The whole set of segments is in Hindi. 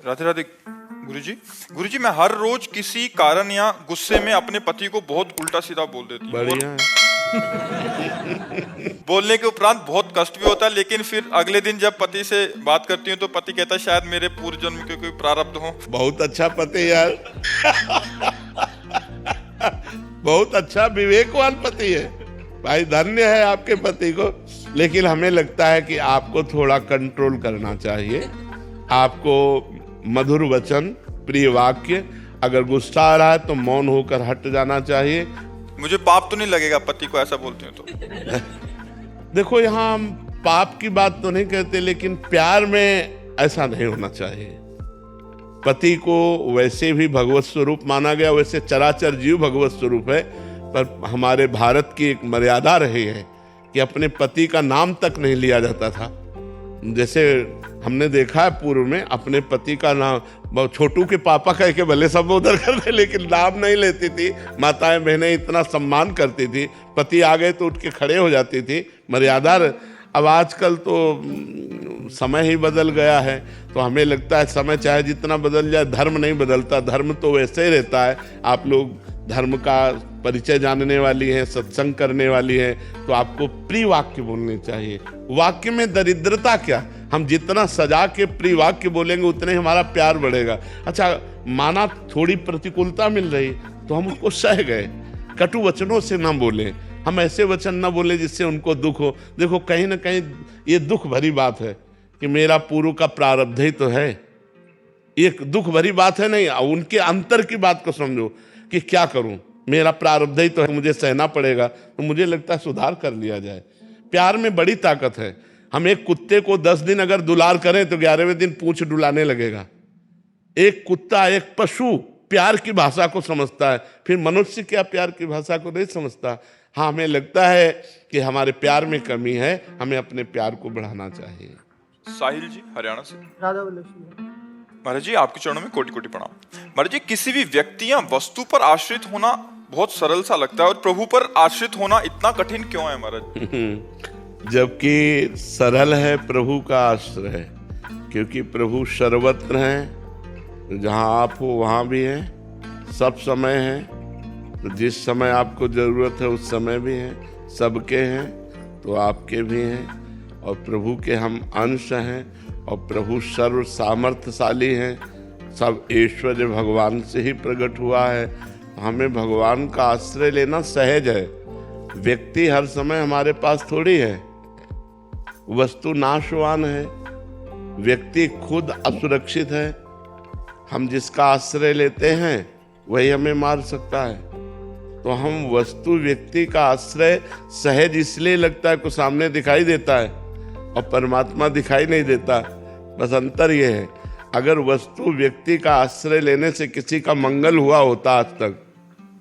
राधे राधे गुरुजी मैं हर रोज किसी कारण या गुस्से में अपने पति को बहुत उल्टा सीधा बोल देती हूँ। बढ़िया है। बोलने के उपरांत बहुत कष्ट भी होता है, लेकिन फिर अगले दिन जब पति से बात करती हूँ तो पति कहता है शायद मेरे पूर्व जन्म के कोई प्रारब्ध हो। बहुत अच्छा पति यार। बहुत अच्छा विवेकवान पति है भाई, धन्य है आपके पति को। लेकिन हमें लगता है कि आपको थोड़ा कंट्रोल करना चाहिए। आपको मधुर वचन, प्रिय वाक्य, अगर गुस्सा आ रहा है तो मौन होकर हट जाना चाहिए। मुझे पाप तो नहीं लगेगा पति को ऐसा बोलती हूँ तो? देखो, यहाँ हम पाप की बात तो नहीं कहते, लेकिन प्यार में ऐसा नहीं होना चाहिए। पति को वैसे भी भगवत स्वरूप माना गया, वैसे चराचर जीव भगवत स्वरूप है, पर हमारे भारत की एक मर्यादा रही है कि अपने पति का नाम तक नहीं लिया जाता था। जैसे हमने देखा है पूर्व में, अपने पति का नाम छोटू के पापा कह के भले सब उधर कर दे, लेकिन नाम नहीं लेती थी। माताएं बहनें इतना सम्मान करती थी, पति आ गए तो उठ के खड़े हो जाती थी, मर्यादा। अब आजकल तो समय ही बदल गया है, तो हमें लगता है समय चाहे जितना बदल जाए धर्म नहीं बदलता, धर्म तो वैसे ही रहता है। आप लोग धर्म का परिचय जानने वाली हैं, सत्संग करने वाली हैं, तो आपको प्रिय वाक्य बोलने चाहिए। वाक्य में दरिद्रता क्या, हम जितना सजा के प्रिय वाक्य बोलेंगे उतने हमारा प्यार बढ़ेगा। अच्छा, माना थोड़ी प्रतिकूलता मिल रही तो हम उसको सह गए, कटु वचनों से ना बोलें, हम ऐसे वचन ना बोले जिससे उनको दुख हो। देखो, कहीं ना कहीं ये दुख भरी बात है कि मेरा पूर्व का प्रारब्ध ही तो है। एक दुख भरी बात है नहीं, उनके अंतर की बात को समझो कि क्या करूं, मेरा प्रारब्ध ही तो है, मुझे सहना पड़ेगा। तो मुझे लगता है सुधार कर लिया जाए। प्यार में बड़ी ताकत है। हम एक कुत्ते को 10 दिन अगर दुलार करें तो 11वें दिन पूंछ डुलाने लगेगा। एक कुत्ता, एक पशु प्यार की भाषा को समझता है, फिर मनुष्य क्या प्यार की भाषा को नहीं समझता। हाँ, हमें लगता है कि हमारे प्यार में कमी है, हमें अपने प्यार को बढ़ाना चाहिए। साहिल जी हरियाणा से। राधा वल्लभ महाराज जी, आपके चरणों में कोटि कोटि प्रणाम। महाराज जी, किसी भी व्यक्ति या वस्तु पर आश्रित होना बहुत सरल सा लगता है और प्रभु पर आश्रित होना इतना कठिन क्यों है महाराज? जबकि सरल है प्रभु का आश्रय, क्योंकि प्रभु सर्वत्र हैं, जहां आप हो वहां भी हैं, सब समय हैं। तो जिस समय आपको जरूरत है उस समय भी हैं, सबके हैं तो आपके भी हैं। और प्रभु के हम अंश हैं, और प्रभु सर्व सामर्थ्यशाली हैं। सब ऐश्वर्य भगवान से ही प्रकट हुआ है। हमें भगवान का आश्रय लेना सहज है। व्यक्ति हर समय हमारे पास थोड़ी है, वस्तु नाशवान है, व्यक्ति खुद असुरक्षित है। हम जिसका आश्रय लेते हैं वही हमें मार सकता है। तो हम वस्तु व्यक्ति का आश्रय सहज इसलिए लगता है कि सामने दिखाई देता है और परमात्मा दिखाई नहीं देता। बस अंतर यह है, अगर वस्तु व्यक्ति का आश्रय लेने से किसी का मंगल हुआ होता आज तक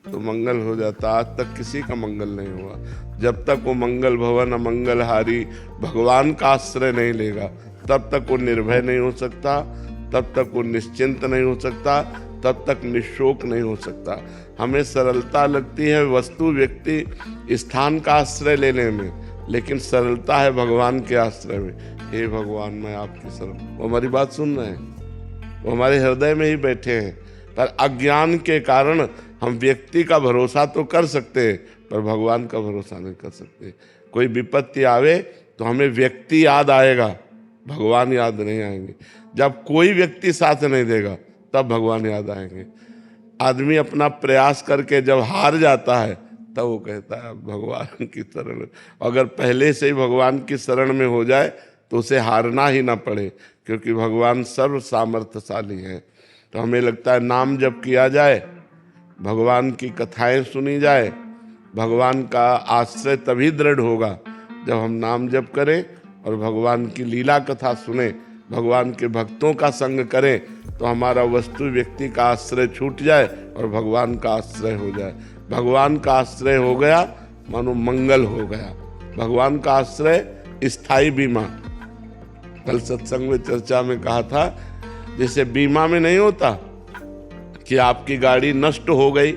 तो मंगल हो जाता। आज तक किसी का मंगल नहीं हुआ। जब तक वो मंगल भवन अमंगलहारी भगवान का आश्रय नहीं लेगा, तब तक वो निर्भय नहीं हो सकता, तब तक वो निश्चिंत नहीं हो सकता, तब तक निशोक नहीं हो सकता। हमें सरलता लगती है वस्तु व्यक्ति स्थान का आश्रय लेने में, लेकिन सरलता है भगवान के आश्रय में। हे भगवान, मैं आपकी शरण। वो हमारी बात सुन रहे हैं, वो हमारे हृदय में ही बैठे हैं। पर अज्ञान के कारण हम व्यक्ति का भरोसा तो कर सकते हैं, पर भगवान का भरोसा नहीं कर सकते। कोई विपत्ति आवे तो हमें व्यक्ति याद आएगा, भगवान याद नहीं आएंगे। जब कोई व्यक्ति साथ नहीं देगा तब भगवान याद आएंगे। आदमी अपना प्रयास करके जब हार जाता है तब वो कहता है भगवान की शरण। अगर पहले से ही भगवान की शरण में हो जाए तो उसे हारना ही ना पड़े, क्योंकि भगवान सर्व सामर्थ्यशाली है। तो हमें लगता है नाम जप किया जाए, भगवान की कथाएं सुनी जाए, भगवान का आश्रय तभी दृढ़ होगा जब हम नाम जप करें और भगवान की लीला कथा सुने, भगवान के भक्तों का संग करें, तो हमारा वस्तु व्यक्ति का आश्रय छूट जाए और भगवान का आश्रय हो जाए। भगवान का आश्रय हो गया मानो मंगल हो गया। भगवान का आश्रय स्थायी बीमा। कल सत्संग में चर्चा में कहा था, जैसे बीमा में नहीं होता कि आपकी गाड़ी नष्ट हो गई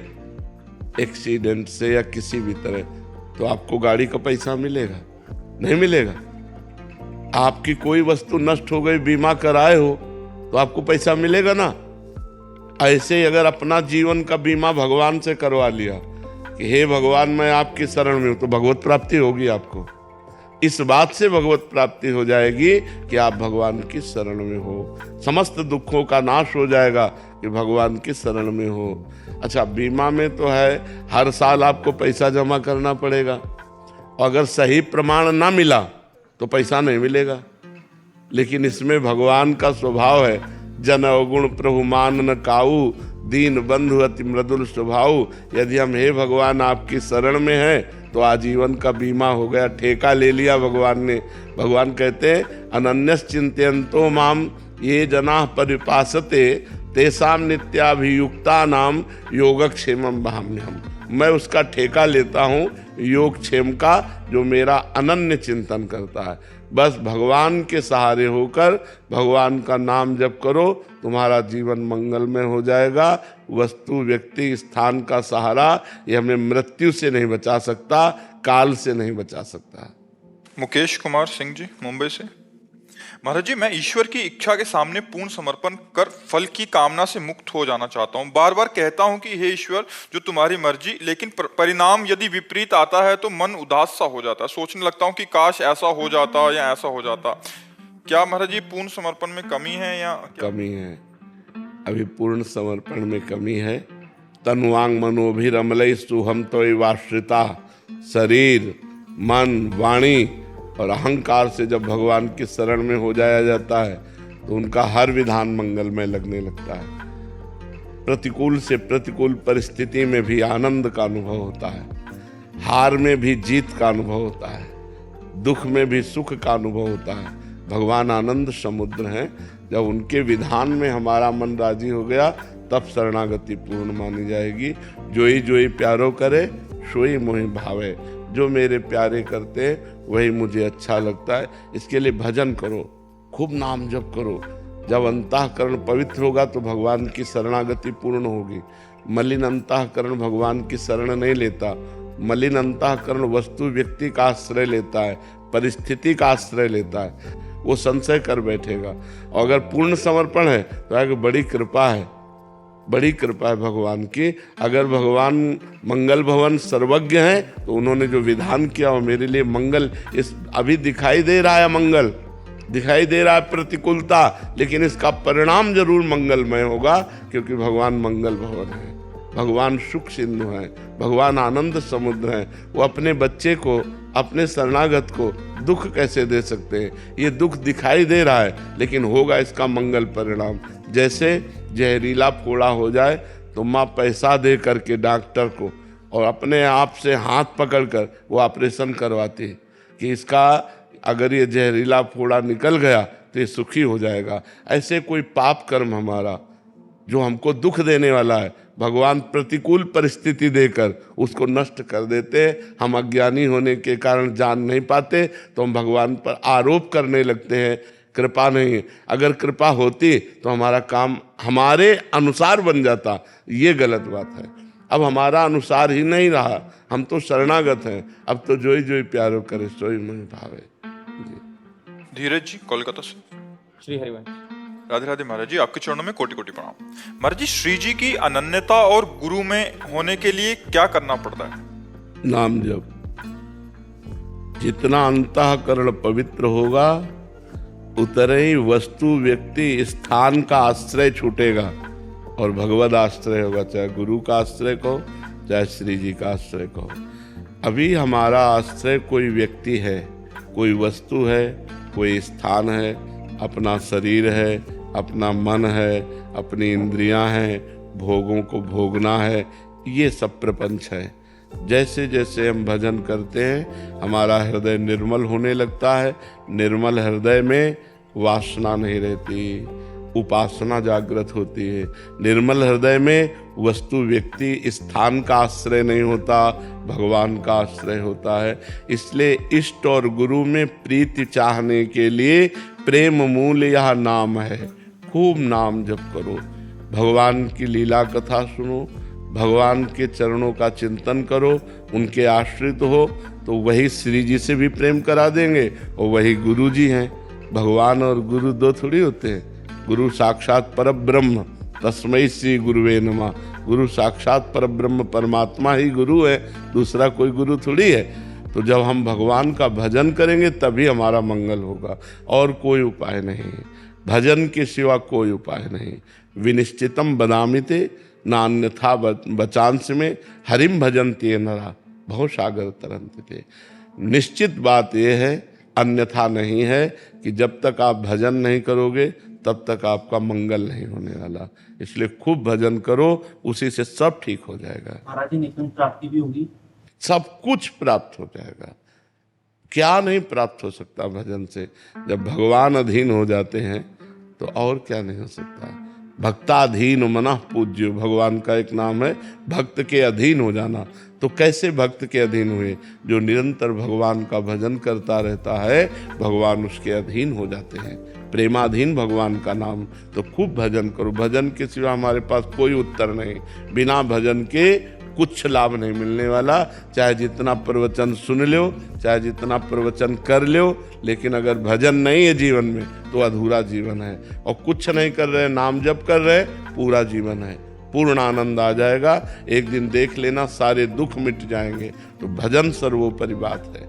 एक्सीडेंट से या किसी भी तरह, तो आपको गाड़ी का पैसा मिलेगा? नहीं मिलेगा। आपकी कोई वस्तु नष्ट हो गई, बीमा कराए हो तो आपको पैसा मिलेगा ना। ऐसे ही अगर अपना जीवन का बीमा भगवान से करवा लिया कि हे भगवान मैं आपकी शरण में हूं, तो भगवत प्राप्ति होगी आपको। इस बात से भगवत प्राप्ति हो जाएगी कि आप भगवान की शरण में हो। समस्त दुखों का नाश हो जाएगा कि भगवान की शरण में हो। अच्छा, बीमा में तो है हर साल आपको पैसा जमा करना पड़ेगा, और अगर सही प्रमाण ना मिला तो पैसा नहीं मिलेगा। लेकिन इसमें भगवान का स्वभाव है, जन अवगुण प्रभु मान न काऊ, दीन बंधु अति मृदुल स्वभाव। यदि हम हे भगवान आपकी शरण में हैं तो आजीवन का बीमा हो गया, ठेका ले लिया भगवान ने। भगवान कहते हैं अनन्यस चिंतयन्तो माम ये जना परिपासते तेसाम नित्याभियुक्ता नाम योगक्षेमम वहाम्यहम्। मैं उसका ठेका लेता हूँ योगक्षेम का, जो मेरा अनन्य चिंतन करता है। बस भगवान के सहारे होकर भगवान का नाम जप करो, तुम्हारा जीवन मंगलमय हो जाएगा। वस्तु, व्यक्ति, स्थान का सहारा ये हमें मृत्यु से नहीं बचा सकता, काल से नहीं बचा सकता। मुकेश कुमार सिंह जी, मुंबई से। महाराज जी, मैं ईश्वर की इच्छा के सामने पूर्ण समर्पण कर फल की कामना से मुक्त हो जाना चाहता हूँ। बार बार कहता हूँ कि हे ईश्वर, जो तुम्हारी मर्जी, लेकिन परिणाम यदि विपरीत आता है तो मन उदास सा हो जाता है। सोचने लगता हूँ कि काश ऐसा हो जाता या ऐसा हो जाता। क्या महाराज जी पूर्ण समर्पण में कमी है या कमी है? अभी पूर्ण समर्पण में कमी है। तनुवांग मनोभिरमलय सुहम त्वयिवाश्रिता। शरीर, मन, वाणी और अहंकार से जब भगवान की शरण में हो जाया जाता है तो उनका हर विधान मंगलमय लगने लगता है। प्रतिकूल से प्रतिकूल परिस्थिति में भी आनंद का अनुभव होता है, हार में भी जीत का अनुभव होता है, दुख में भी सुख का अनुभव होता है। भगवान आनंद समुद्र हैं। जब उनके विधान में हमारा मन राजी हो गया तब शरणागति पूर्ण मानी जाएगी। जोई प्यारो करे सोई मोहि भावे। जो मेरे प्यारे करते हैं वही मुझे अच्छा लगता है। इसके लिए भजन करो, खूब नाम जप करो। जब अंतःकरण पवित्र होगा तो भगवान की शरणागति पूर्ण होगी। मलिन अंतःकरण भगवान की शरण नहीं लेता। मलिन अंतःकरण वस्तु, व्यक्ति का आश्रय लेता है, परिस्थिति का आश्रय लेता है, वो संशय कर बैठेगा। और अगर पूर्ण समर्पण है तो आगे बड़ी कृपा है, बड़ी कृपा है भगवान की। अगर भगवान मंगल भवन सर्वज्ञ हैं तो उन्होंने जो विधान किया वो मेरे लिए मंगल। इस अभी दिखाई दे रहा है मंगल, दिखाई दे रहा है प्रतिकूलता, लेकिन इसका परिणाम जरूर मंगलमय होगा, क्योंकि भगवान मंगल भवन है, भगवान सुख सिंधु है, भगवान आनंद समुद्र है। वो अपने बच्चे को, अपने शरणागत को दुख कैसे दे सकते हैं? ये दुख दिखाई दे रहा है लेकिन होगा इसका मंगल परिणाम। जैसे जहरीला फोड़ा हो जाए तो माँ पैसा दे करके डॉक्टर को और अपने आप से हाथ पकड़कर वो ऑपरेशन करवाती है कि इसका अगर ये जहरीला फोड़ा निकल गया तो ये सुखी हो जाएगा। ऐसे कोई पाप कर्म हमारा जो हमको दुख देने वाला है, भगवान प्रतिकूल परिस्थिति देकर उसको नष्ट कर देते। हम अज्ञानी होने के कारण जान नहीं पाते तो हम भगवान पर आरोप करने लगते हैं, कृपा नहीं है। अगर कृपा होती तो हमारा काम हमारे अनुसार बन जाता, ये गलत बात है। अब हमारा अनुसार ही नहीं रहा, हम तो शरणागत हैं। अब तो जोई प्यारो करे सोई मोहि भावे। धीरज जी, कोलकाता से। श्री हरिवंश। राधे राधे महाराज जी, आपके चरणों में कोटि कोटि प्रणाम। महाराज जी, श्री जी की अनन्यता और गुरु में होने के लिए क्या करना पड़ता है? नाम जप। जितना अंतःकरण पवित्र होगा उतने ही वस्तु, व्यक्ति, स्थान का आश्रय छूटेगा और भगवद आश्रय होगा। चाहे गुरु का आश्रय कहो, चाहे श्री जी का आश्रय कहो। अभी हमारा आश्रय कोई व्यक्ति है, कोई वस्तु है, कोई स्थान है, अपना शरीर है, अपना मन है, अपनी इंद्रियां हैं, भोगों को भोगना है, ये सब प्रपंच है। जैसे जैसे हम भजन करते हैं हमारा हृदय निर्मल होने लगता है। निर्मल हृदय में वासना नहीं रहती, उपासना जागृत होती है। निर्मल हृदय में वस्तु, व्यक्ति, स्थान का आश्रय नहीं होता, भगवान का आश्रय होता है। इसलिए इष्ट और गुरु में प्रीति चाहने के लिए प्रेम मूल यह नाम है। खूब नाम जप करो, भगवान की लीला कथा सुनो, भगवान के चरणों का चिंतन करो, उनके आश्रित हो तो वही श्री जी से भी प्रेम करा देंगे और वही गुरु जी हैं। भगवान और गुरु दो थोड़ी होते हैं, गुरु साक्षात परब्रह्म तस्मै श्री गुरुवे नमः। गुरु साक्षात परब्रह्म परमात्मा ही गुरु है, दूसरा कोई गुरु थोड़ी है। तो जब हम भगवान का भजन करेंगे तभी हमारा मंगल होगा, और कोई उपाय नहीं है। भजन के सिवा कोई उपाय नहीं। विनिश्चितम बदामिते नान्यथा बचांस में हरिम भजन्ति नरा बहु सागर तरंते। निश्चित बात यह है, अन्यथा नहीं है, कि जब तक आप भजन नहीं करोगे तब तक आपका मंगल नहीं होने वाला। इसलिए खूब भजन करो, उसी से सब ठीक हो जाएगा। महाराज जी नित्य प्राप्ति भी होगी, सब कुछ प्राप्त हो जाएगा। क्या नहीं प्राप्त हो सकता भजन से? जब भगवान अधीन हो जाते हैं तो और क्या नहीं हो सकता। भक्ताधीन मनः पूज्यो, भगवान का एक नाम है, भक्त के अधीन हो जाना। तो कैसे भक्त के अधीन हुए? जो निरंतर भगवान का भजन करता रहता है, भगवान उसके अधीन हो जाते हैं। प्रेमाधीन भगवान का नाम। तो खूब भजन करो। भजन के सिवा हमारे पास कोई उत्तर नहीं। बिना भजन के कुछ लाभ नहीं मिलने वाला। चाहे जितना प्रवचन सुन लो, चाहे जितना प्रवचन कर लो, लेकिन अगर भजन नहीं है जीवन में तो अधूरा जीवन है। और कुछ नहीं कर रहे, नाम जप कर रहे, पूरा जीवन है। पूर्ण आनंद आ जाएगा। एक दिन देख लेना, सारे दुख मिट जाएंगे। तो भजन सर्वोपरि बात है।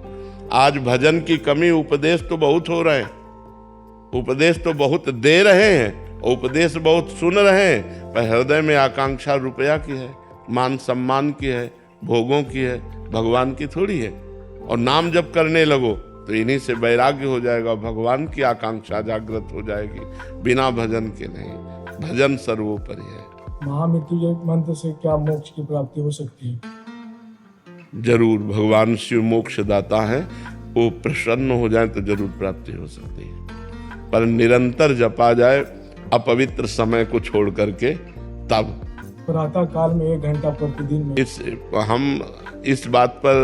आज भजन की कमी, उपदेश तो बहुत हो रहे हैं, उपदेश तो बहुत दे रहे हैं, उपदेश बहुत सुन रहे हैं, पर हृदय में आकांक्षा रुपया की है, मान सम्मान की है, भोगों की है, भगवान की थोड़ी है। और नाम जप करने लगो तो इन्हीं से वैराग्य हो जाएगा, भगवान की आकांक्षा जागृत हो जाएगी। बिना भजन के नहीं, भजन सर्वोपरि है। महामृत्युंजय मंत्र से क्या मोक्ष की प्राप्ति हो सकती है? जरूर, भगवान शिव मोक्ष दाता है, वो प्रसन्न हो जाए तो जरूर प्राप्ति हो सकती है। पर निरंतर जपा जाए, अपवित्र समय को छोड़ करके, तब प्रातः काल में 1 घंटा प्रतिदिन में। हम इस बात पर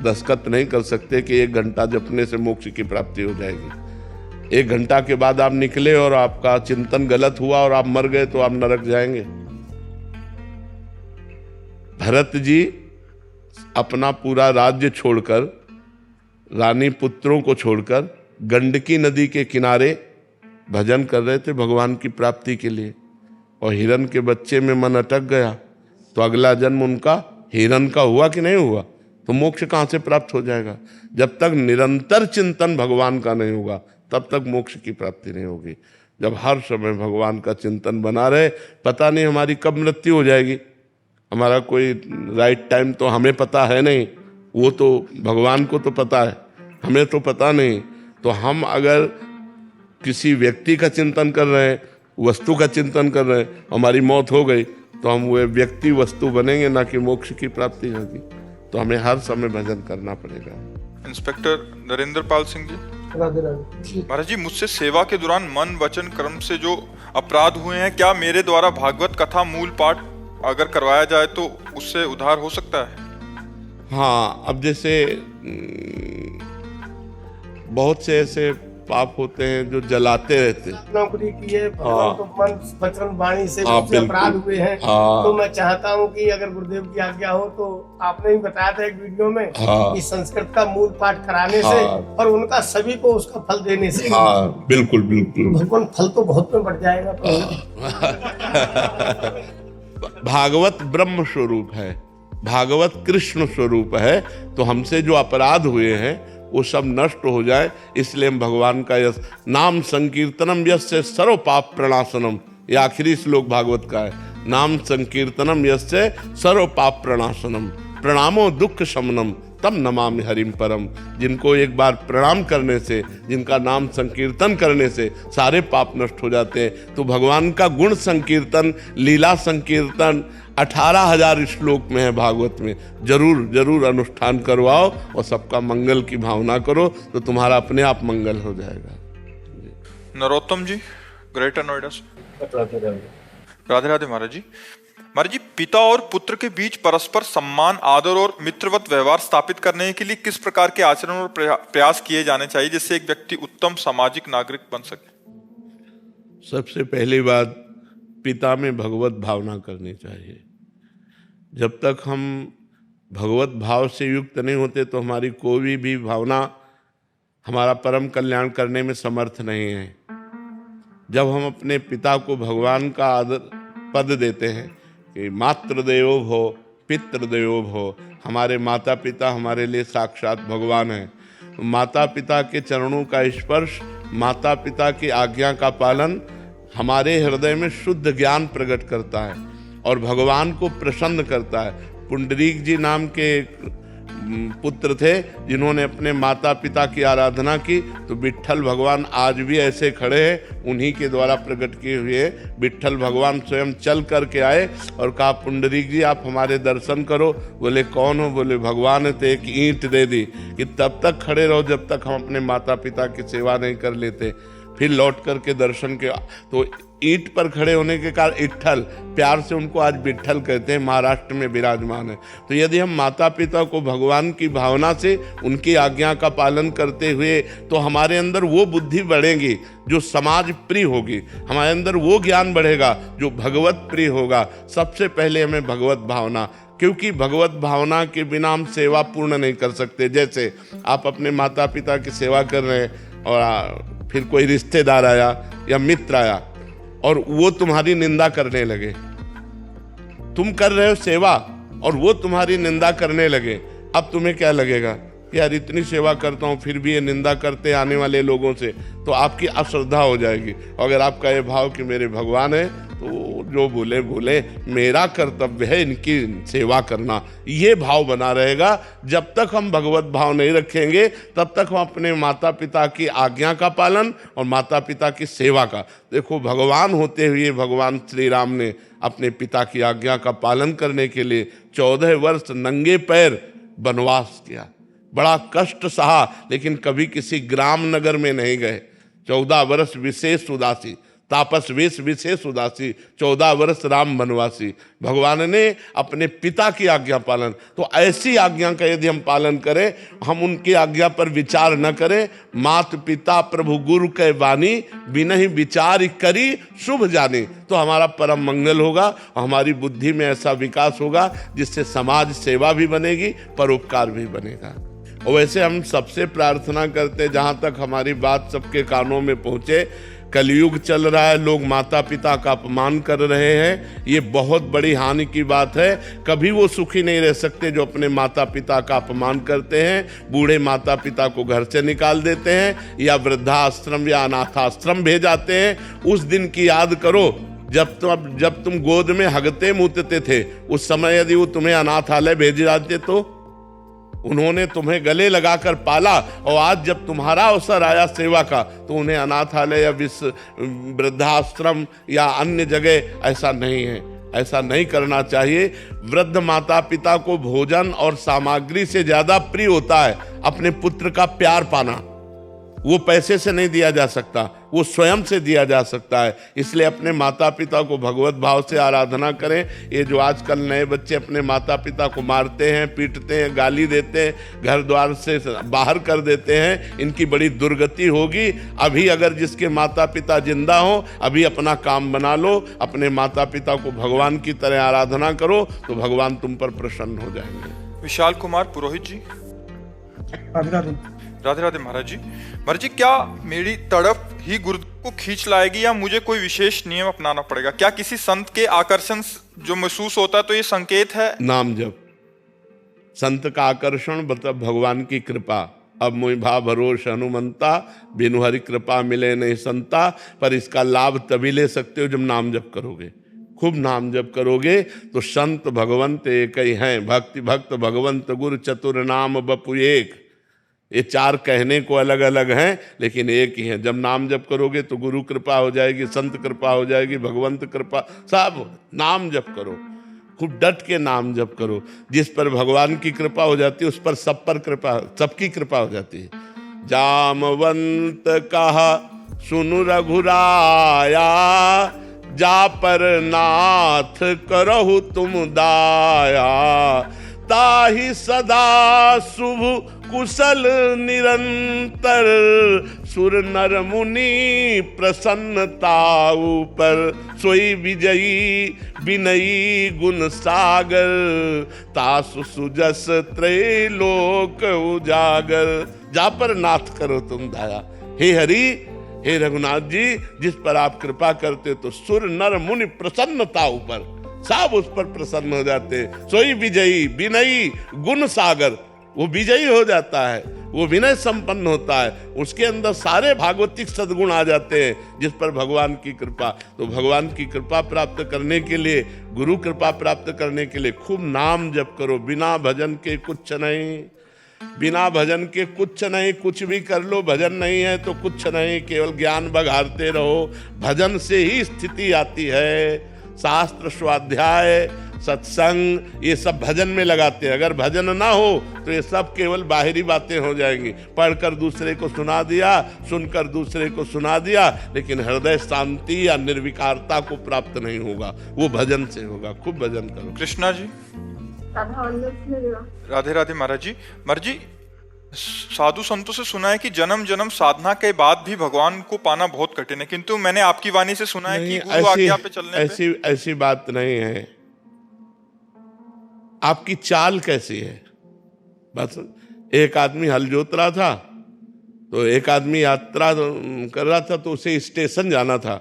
दस्तखत नहीं कर सकते कि 1 घंटा जपने से मोक्ष की प्राप्ति हो जाएगी। 1 घंटा के बाद आप निकले और आपका चिंतन गलत हुआ और आप मर गए तो आप नरक जाएंगे। भरत जी अपना पूरा राज्य छोड़कर, रानी पुत्रों को छोड़कर गंडकी नदी के किनारे भजन कर रहे थे भगवान की प्राप्ति के लिए। और हिरन के बच्चे में मन अटक गया तो अगला जन्म उनका हिरन का हुआ कि नहीं हुआ? तो मोक्ष कहाँ से प्राप्त हो जाएगा? जब तक निरंतर चिंतन भगवान का नहीं होगा तब तक मोक्ष की प्राप्ति नहीं होगी। जब हर समय भगवान का चिंतन बना रहे, पता नहीं हमारी कब मृत्यु हो जाएगी, हमारा कोई राइट टाइम तो हमें पता है नहीं, वो तो भगवान को तो पता है, हमें तो पता नहीं। तो हम अगर किसी व्यक्ति का चिंतन कर रहे हैं, वस्तु का चिंतन कर रहे हैं, हमारी मौत हो गई तो हम वो व्यक्ति वस्तु बनेंगे, ना कि मोक्ष की प्राप्ति होगी। तो हमें हर समय भजन करना पड़ेगा। इंस्पेक्टर नरेंद्र पाल सिंह जी, राधे राधे। महाराज जी, मुझसे सेवा के दौरान मन वचन कर्म से जो अपराध हुए हैं, क्या मेरे द्वारा भागवत कथा मूल पाठ अगर करवाया जाए तो उससे उद्धार हो सकता है? हाँ, अब जैसे बहुत से ऐसे पाप होते हैं जो जलाते रहते हैं। नौकरी की है, तो मन वचन वाणी से हाँ, मुझसे अपराध हुए हैं। हाँ। तो मैं चाहता हूँ कि अगर गुरुदेव की आज्ञा हो तो आपने ही बताया था एक वीडियो में हाँ। कि संस्कृत का मूल पाठ कराने हाँ। से और उनका सभी को उसका फल देने से, हाँ, बिल्कुल बिल्कुल। भगवान फल तो बहुत में बढ़ जाएगा। भागवत ब्रह्म स्वरूप है, भागवत कृष्ण स्वरूप है। तो हमसे जो अपराध हुए हैं वो सब नष्ट हो जाए, इसलिए हम भगवान का यश नाम संकीर्तनम यस्य सर्व पाप प्रणाशनम, ये आखिरी श्लोक भागवत का है। नाम संकीर्तनम यस्य सर्व पाप प्रणाशनम, प्रणामो दुख शमनम तम नमामि हरिम परम। जिनको एक बार प्रणाम करने से, जिनका नाम संकीर्तन करने से सारे पाप नष्ट हो जाते हैं। तो भगवान का गुण संकीर्तन, लीला संकीर्तन 18,000 श्लोक में है भागवत में। जरूर जरूर अनुष्ठान करवाओ और सबका मंगल की भावना करो, तो तुम्हारा अपने आप मंगल हो जाएगा। नरोत्तम जी, ग्रेटर नोएडा से। राधे राधे महाराज जी। महाराज जी, पिता और पुत्र के बीच परस्पर सम्मान, आदर और मित्रवत व्यवहार स्थापित करने के लिए किस प्रकार के आचरण और प्रयास किए जाने चाहिए जिससे एक व्यक्ति उत्तम सामाजिक नागरिक बन सके? सबसे पहली बात, पिता में भगवत भावना करनी चाहिए। जब तक हम भगवत भाव से युक्त नहीं होते तो हमारी कोई भी भावना हमारा परम कल्याण करने में समर्थ नहीं है। जब हम अपने पिता को भगवान का आदर पद देते हैं कि मातृदेवो भव पितृदेवो भव, हमारे माता पिता हमारे लिए साक्षात भगवान हैं। माता पिता के चरणों का स्पर्श, माता पिता की आज्ञा का पालन हमारे हृदय में शुद्ध ज्ञान प्रकट करता है और भगवान को प्रसन्न करता है। पुंडरीक जी नाम के पुत्र थे जिन्होंने अपने माता पिता की आराधना की, तो विट्ठल भगवान आज भी ऐसे खड़े हैं, उन्हीं के द्वारा प्रकट किए हुए। विट्ठल भगवान स्वयं चल करके आए और कहा, पुंडरीक जी आप हमारे दर्शन करो। बोले कौन हो? बोले भगवान है। तो एक ईंट दे दी कि तब तक खड़े रहो जब तक हम अपने माता पिता की सेवा नहीं कर लेते। फिर लौट करके दर्शन के, तो ईंट पर खड़े होने के कारण इट्ठल, प्यार से उनको आज विट्ठल कहते हैं, महाराष्ट्र में विराजमान है। तो यदि हम माता पिता को भगवान की भावना से उनकी आज्ञा का पालन करते हुए, तो हमारे अंदर वो बुद्धि बढ़ेगी जो समाज प्रिय होगी, हमारे अंदर वो ज्ञान बढ़ेगा जो भगवत प्रिय होगा। सबसे पहले हमें भगवत भावना, क्योंकि भगवत भावना के बिना हम सेवा पूर्ण नहीं कर सकते। जैसे आप अपने माता पिता की सेवा कर रहे हैं और फिर कोई रिश्तेदार आया या मित्र आया और वो तुम्हारी निंदा करने लगे, तुम कर रहे हो सेवा और वो तुम्हारी निंदा करने लगे, अब तुम्हें क्या लगेगा? यार इतनी सेवा करता हूँ फिर भी ये निंदा करते आने वाले लोगों से, तो आपकी अश्रद्धा हो जाएगी। अगर आपका ये भाव कि मेरे भगवान है तो जो बोले बोले, मेरा कर्तव्य है इनकी सेवा करना, ये भाव बना रहेगा। जब तक हम भगवत भाव नहीं रखेंगे तब तक हम अपने माता पिता की आज्ञा का पालन और माता पिता की सेवा का, देखो भगवान होते हुए भगवान श्री राम ने अपने पिता की आज्ञा का पालन करने के लिए 14 वर्ष नंगे पैर वनवास किया, बड़ा कष्ट सहा, लेकिन कभी किसी ग्राम नगर में नहीं गए। 14 वर्ष विशेष उदासी, तापस वेश विशेष उदासी, 14 वर्ष राम वनवासी। भगवान ने अपने पिता की आज्ञा पालन, तो ऐसी आज्ञा का यदि हम पालन करें, हम उनकी आज्ञा पर विचार न करें, मात पिता प्रभु गुरु के वाणी बिनहि विचार करी शुभ जाने, तो हमारा परम मंगल होगा और हमारी बुद्धि में ऐसा विकास होगा जिससे समाज सेवा भी बनेगी, परोपकार भी बनेगा। और वैसे हम सबसे प्रार्थना करते, जहाँ तक हमारी बात सबके कानों में पहुँचे, कलयुग चल रहा है, लोग माता पिता का अपमान कर रहे हैं, ये बहुत बड़ी हानि की बात है। कभी वो सुखी नहीं रह सकते जो अपने माता पिता का अपमान करते हैं। बूढ़े माता पिता को घर से निकाल देते हैं या वृद्धाश्रम या अनाथाश्रम भेजाते हैं। उस दिन की याद करो जब तुम गोद में हगते मूतते थे, उस समय यदि वो तुम्हें अनाथालय भेज जाते तो उन्होंने तुम्हें गले लगाकर पाला, और आज जब तुम्हारा अवसर आया सेवा का तो उन्हें अनाथालय या वृद्धाश्रम या अन्य जगह, ऐसा नहीं है, ऐसा नहीं करना चाहिए। वृद्ध माता पिता को भोजन और सामग्री से ज्यादा प्रिय होता है अपने पुत्र का प्यार पाना। वो पैसे से नहीं दिया जा सकता, वो स्वयं से दिया जा सकता है। इसलिए अपने माता पिता को भगवत भाव से आराधना करें। ये जो आजकल नए बच्चे अपने माता पिता को मारते हैं, पीटते हैं, गाली देते हैं, घर द्वार से बाहर कर देते हैं, इनकी बड़ी दुर्गति होगी। अभी अगर जिसके माता पिता जिंदा हो, अभी अपना काम बना लो, अपने माता पिता को भगवान की तरह आराधना करो, तो भगवान तुम पर प्रसन्न हो जाएंगे। विशाल कुमार पुरोहित जी। राधे राधे महाराज जी। महाराज जी, क्या मेरी तड़प ही गुरुदेव को खींच लाएगी या मुझे कोई विशेष नियम अपनाना पड़ेगा? क्या किसी संत के आकर्षण जो महसूस होता है तो ये संकेत है? नाम जप, संत का आकर्षण मतलब भगवान की कृपा। अब मोहि भाव भरोस हनुमंता, बिनु हरि कृपा मिले नहीं संता। पर इसका लाभ तभी ले सकते हो जब नाम जप करोगे, खूब नाम जप करोगे तो संत भगवंत एक ही हैं। भक्ति भक्त भगवंत गुरु चतुर नाम बपु एक। ये चार कहने को अलग अलग हैं लेकिन एक ही है। जब नाम जप करोगे तो गुरु कृपा हो जाएगी, संत कृपा हो जाएगी, भगवंत कृपा, सब नाम जप करो, खूब डट के नाम जप करो। जिस पर भगवान की कृपा हो जाती है उस पर सब पर कृपा, सबकी कृपा हो जाती है। जामवंत कहा सुनु रघुराया, जा पर नाथ करहु तुम दाया। ताहि सदा शुभ कुशल निरंतर, सुर नर मुनि प्रसन्नता ऊपर। सोई विजयी विनयी गुण सागर, तासु सुजस त्रैलोक उजागर। जा पर नाथ करो तुम दाया। हे हरि, हे रघुनाथ जी, जिस पर आप कृपा करते तो सुर नर मुनि प्रसन्नता ऊपर, सब उस पर प्रसन्न हो जाते। सोई विजयी विनयी गुण सागर, वो विजयी हो जाता है, वो विनय संपन्न होता है, उसके अंदर सारे भागवतिक सद्गुण आ जाते हैं जिस पर भगवान की कृपा। तो भगवान की कृपा प्राप्त करने के लिए, गुरु कृपा प्राप्त करने के लिए खूब नाम जप करो। बिना भजन के कुछ नहीं, बिना भजन के कुछ नहीं। कुछ भी कर लो, भजन नहीं है तो कुछ नहीं, केवल ज्ञान बघारते रहो। भजन से ही स्थिति आती है। शास्त्र स्वाध्याय सत्संग ये सब भजन में लगाते हैं। अगर भजन ना हो तो ये सब केवल बाहरी बातें हो जाएंगी। पढ़कर दूसरे को सुना दिया, सुनकर दूसरे को सुना दिया, लेकिन हृदय शांति या निर्विकारता को प्राप्त नहीं होगा। वो भजन से होगा। खूब भजन करो। कृष्णा जी, राधे राधे महाराज जी। महाराज जी, साधु संतों से सुना है कि जन्म जन्म साधना के बाद भी भगवान को पाना बहुत कठिन है, किंतु मैंने आपकी वाणी से सुना है कि गुरु आज्ञा पे चलने पे ऐसी बात नहीं है। आपकी चाल कैसी है? बस एक आदमी हल जोत रहा था, तो एक आदमी यात्रा कर रहा था, तो उसे स्टेशन जाना था।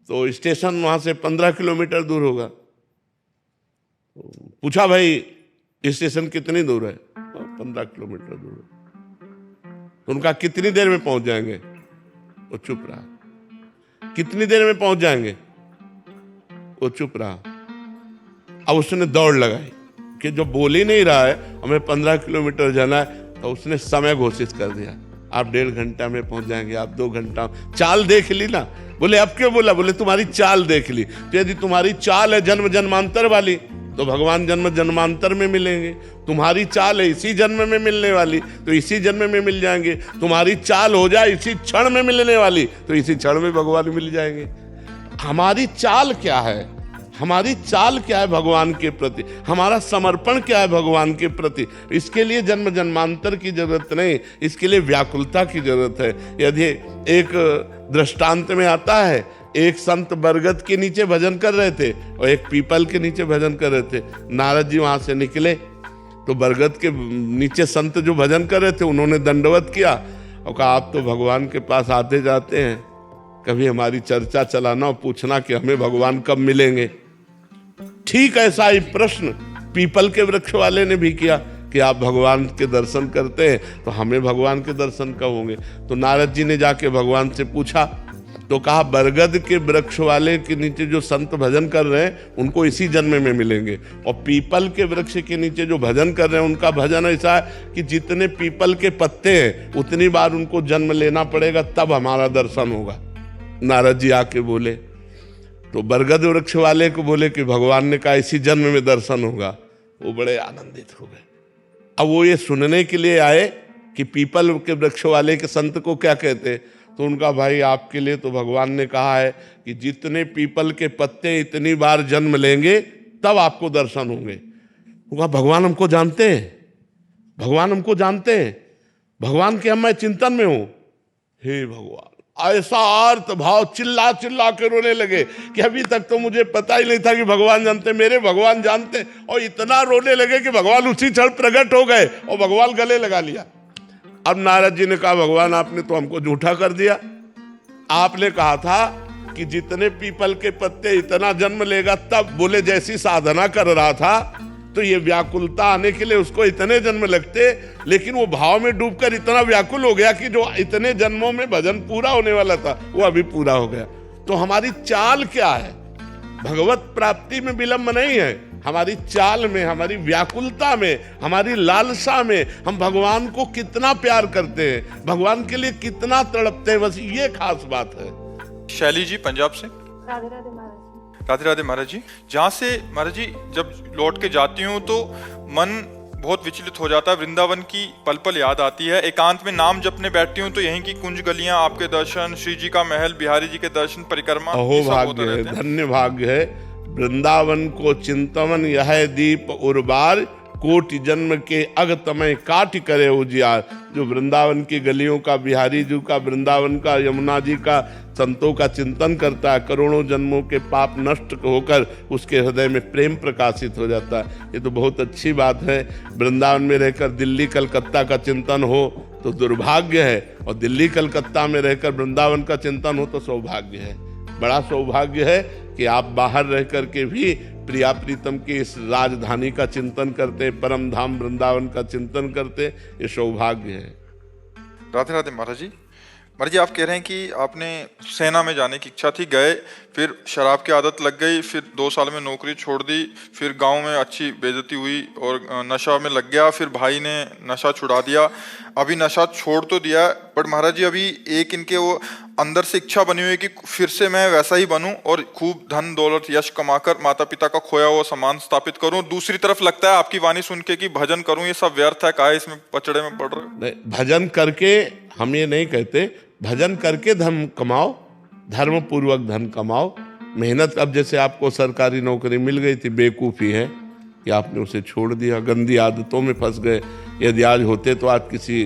तो स्टेशन वहां से 15 किलोमीटर दूर होगा। पूछा, भाई स्टेशन कितनी दूर है? 15 किलोमीटर दूर है। तो उनका कितनी देर में पहुंच जाएंगे? वो चुप रहा। कितनी देर में पहुंच जाएंगे? वो चुप रहा। अब उसने दौड़ लगाई कि जो बोल ही नहीं रहा है, हमें 15 किलोमीटर जाना है, तो उसने समय घोषित कर दिया। आप 1.5 घंटा में पहुंच जाएंगे, आप 2 घंटा। चाल देख ली ना? बोले अब क्यों बोला? बोले तुम्हारी चाल देख ली। तो यदि तुम्हारी चाल है जन्म जन्मांतर वाली, तो भगवान जन्म जन्मांतर में मिलेंगे। तुम्हारी चाल है इसी जन्म में मिलने वाली, तो इसी जन्म में मिल जाएंगे। तुम्हारी चाल हो जाए इसी क्षण में मिलने वाली, तो इसी क्षण में भगवान मिल जाएंगे। हमारी चाल क्या है? हमारी चाल क्या है भगवान के प्रति? हमारा समर्पण क्या है भगवान के प्रति? इसके लिए जन्म जन्मांतर की जरूरत नहीं, इसके लिए व्याकुलता की जरूरत है। यदि एक दृष्टांत में आता है, एक संत बरगद के नीचे भजन कर रहे थे और एक पीपल के नीचे भजन कर रहे थे। नारद जी वहां से निकले तो बरगद के नीचे संत जो भजन कर रहे थे, उन्होंने दंडवत किया और कहा, आप तो भगवान के पास आते जाते हैं, कभी हमारी चर्चा चलाना और पूछना कि हमें भगवान कब मिलेंगे। ठीक ऐसा ही प्रश्न पीपल के वृक्ष वाले ने भी किया कि आप भगवान के दर्शन करते हैं तो हमें भगवान के दर्शन कब होंगे? तो नारद जी ने जाके भगवान से पूछा, तो कहा बरगद के वृक्ष वाले के नीचे जो संत भजन कर रहे हैं उनको इसी जन्म में मिलेंगे, और पीपल के वृक्ष के नीचे जो भजन कर रहे हैं उनका भजन ऐसा है कि जितने पीपल के पत्ते हैं उतनी बार उनको जन्म लेना पड़ेगा, तब हमारा दर्शन होगा। नारद जी आके बोले, तो बरगद वृक्ष वाले को बोले कि भगवान ने कहा इसी जन्म में दर्शन होगा। वो बड़े आनंदित हो गए। अब वो ये सुनने के लिए आए कि पीपल के वृक्ष वाले के संत को क्या कहते। तो उनका, भाई आपके लिए तो भगवान ने कहा है कि जितने पीपल के पत्ते इतनी बार जन्म लेंगे तब आपको दर्शन होंगे। उनका, भगवान हमको जानते हैं, भगवान हमको जानते हैं, भगवान के हम मैं चिंतन में हूं। हे भगवान, ऐसा अर्थ भाव चिल्ला चिल्ला के रोने लगे कि अभी तक तो मुझे पता ही नहीं था कि भगवान जानते, मेरे भगवान जानते। और इतना रोने लगे कि भगवान उसी क्षण प्रकट हो गए और भगवान गले लगा लिया। अब नारद जी ने कहा, भगवान आपने तो हमको झूठा कर दिया। आपने कहा था कि जितने पीपल के पत्ते इतना जन्म लेगा तब। बोले जैसी साधना कर रहा था तो ये व्याकुलता आने के लिए उसको इतने जन्म लगते, लेकिन वो भाव में डूबकर इतना व्याकुल हो गया कि जो इतने जन्मों में भजन पूरा होने वाला था वो अभी पूरा हो गया। तो हमारी चाल क्या है? भगवत प्राप्ति में विलंब नहीं है, हमारी चाल में, हमारी व्याकुलता में, हमारी लालसा में हम भगवान को कितना प्यार करते हैं, भगवान के लिए कितना तड़पते हैं, बस ये खास बात है। शैली जी पंजाब से। राधे राधे महाराज। राधे राधे महाराज जी। जहाँ से महाराज जी जब लौट के जाती हूँ तो मन बहुत विचलित हो जाता है, वृंदावन की पल पल याद आती है। एकांत में नाम जपने बैठती हूँ तो यहीं की कुंज गलियां, आपके दर्शन, श्री जी का महल, बिहारी जी के दर्शन, परिक्रमा, अहो भाग्य है, धन्य भाग्य है। वृंदावन को चिंतवन यह दीप उर्बार, कोटि जन्म के अग तमय काट करे उजियार। जो वृंदावन की गलियों का, बिहारी जी का, वृंदावन का, यमुना जी का, संतों का चिंतन करता है, करोड़ों जन्मों के पाप नष्ट होकर उसके हृदय में प्रेम प्रकाशित हो जाता है। ये तो बहुत अच्छी बात है। वृंदावन में रहकर दिल्ली कलकत्ता का चिंतन हो तो दुर्भाग्य है, और दिल्ली कलकत्ता में रहकर वृंदावन का चिंतन हो तो सौभाग्य है। बड़ा सौभाग्य है कि आप बाहर रह कर के भी प्रिया प्रीतम की इस राजधानी का चिंतन करते, परम धाम वृंदावन का चिंतन करते, ये सौभाग्य है। राधे राधे महाराज जी। महाराज जी, आप कह रहे हैं कि आपने सेना में जाने की इच्छा थी, गए, फिर शराब की आदत लग गई, फिर 2 साल में नौकरी छोड़ दी, फिर गांव में अच्छी बेइज्जती हुई और नशा में लग गया, फिर भाई ने नशा छुड़ा दिया, अभी नशा छोड़ तो दिया, बट महाराज जी अभी एक इनके वो अंदर से इच्छा बनी हुई है कि फिर से मैं वैसा ही बनूं और खूब धन दौलत यश कमाकर माता पिता का खोया हुआ सम्मान स्थापित करूं। दूसरी तरफ लगता है आपकी वाणी सुन के कि भजन करूं, ये सब व्यर्थ है, काहे इसमें पचड़े में पड़ रहे हो? नहीं, भजन करके हम ये नहीं कहते, भजन करके धन कमाओ, धर्म पूर्वक धन कमाओ, मेहनत। अब जैसे आपको सरकारी नौकरी मिल गई थी, बेवकूफ़ी है कि आपने उसे छोड़ दिया, गंदी आदतों में फंस गए। यदि आज होते तो आज किसी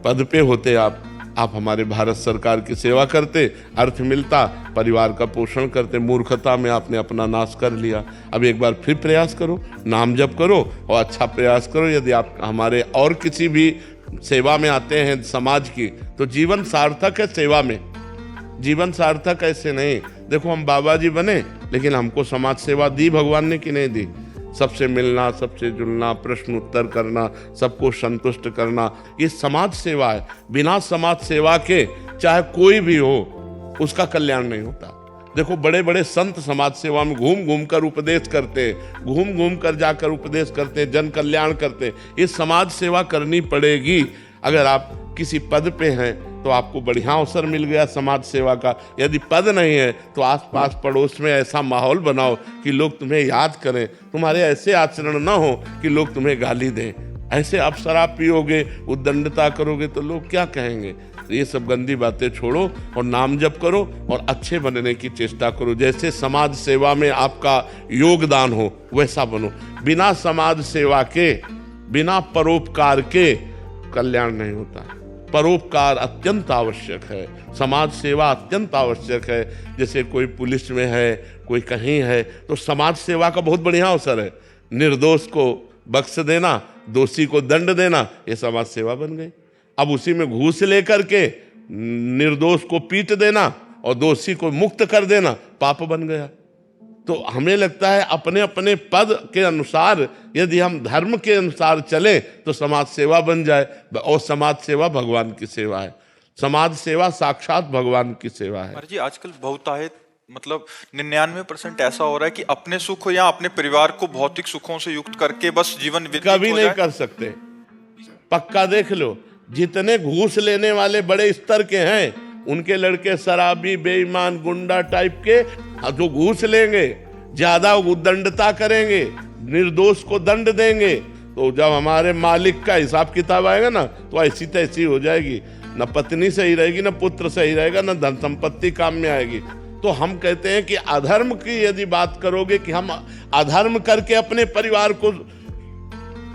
पद पे होते, आप हमारे भारत सरकार की सेवा करते, अर्थ मिलता, परिवार का पोषण करते। मूर्खता में आपने अपना नाश कर लिया। अब एक बार फिर प्रयास करो, नाम जप करो और अच्छा प्रयास करो। यदि आप हमारे और किसी भी सेवा में आते हैं समाज की, तो जीवन सार्थक है सेवा में, जीवन सार्थक ऐसे नहीं। देखो हम बाबा जी बने, लेकिन हमको समाज सेवा दी भगवान ने कि नहीं दी? सबसे मिलना, सबसे जुलना, प्रश्न उत्तर करना, सबको संतुष्ट करना, ये समाज सेवा है। बिना समाज सेवा के चाहे कोई भी हो, उसका कल्याण नहीं होता। देखो बड़े बड़े संत समाज सेवा में घूम घूम कर उपदेश करते, घूम घूम कर जाकर उपदेश करते, जन कल्याण करते। ये समाज सेवा करनी पड़ेगी। अगर आप किसी पद पे हैं तो आपको बढ़िया अवसर मिल गया समाज सेवा का। यदि पद नहीं है तो आसपास पड़ोस में ऐसा माहौल बनाओ कि लोग तुम्हें याद करें, तुम्हारे ऐसे आचरण न हो कि लोग तुम्हें गाली दें। ऐसे आप शराब पियोगे, उद्दंडता करोगे तो लोग क्या कहेंगे? तो ये सब गंदी बातें छोड़ो और नाम जप करो और अच्छे बनने की चेष्टा करो। जैसे समाज सेवा में आपका योगदान हो वैसा बनो। बिना समाज सेवा के, बिना परोपकार के कल्याण नहीं होता। परोपकार अत्यंत आवश्यक है, समाज सेवा अत्यंत आवश्यक है। जैसे कोई पुलिस में है, कोई कहीं है, तो समाज सेवा का बहुत बढ़िया अवसर है। निर्दोष को बख्श देना, दोषी को दंड देना, ये समाज सेवा बन गई। अब उसी में घूस लेकर के निर्दोष को पीट देना और दोषी को मुक्त कर देना पाप बन गया। तो हमें लगता है अपने अपने पद के अनुसार यदि हम धर्म के अनुसार चले तो समाज सेवा बन जाए, और समाज सेवा भगवान की सेवा है। समाज सेवा साक्षात भगवान की सेवा है। जी आजकल बहुतायत मतलब 99% ऐसा हो रहा है कि अपने सुख या अपने परिवार को भौतिक सुखों से युक्त करके बस जीवन कभी नहीं कर सकते। पक्का देख लो, जितने घूस लेने वाले बड़े स्तर के हैं, उनके लड़के शराबी, बेईमान, गुंडा टाइप के, जो घूस लेंगे, ज्यादा उद्दंडता करेंगे, निर्दोष को दंड देंगे, तो जब हमारे मालिक का हिसाब किताब आएगा ना, तो ऐसी तैसी हो जाएगी। न पत्नी सही रहेगी, न पुत्र सही रहेगा, न धन संपत्ति काम में आएगी। तो हम कहते हैं कि अधर्म की यदि बात करोगे कि हम अधर्म करके अपने परिवार को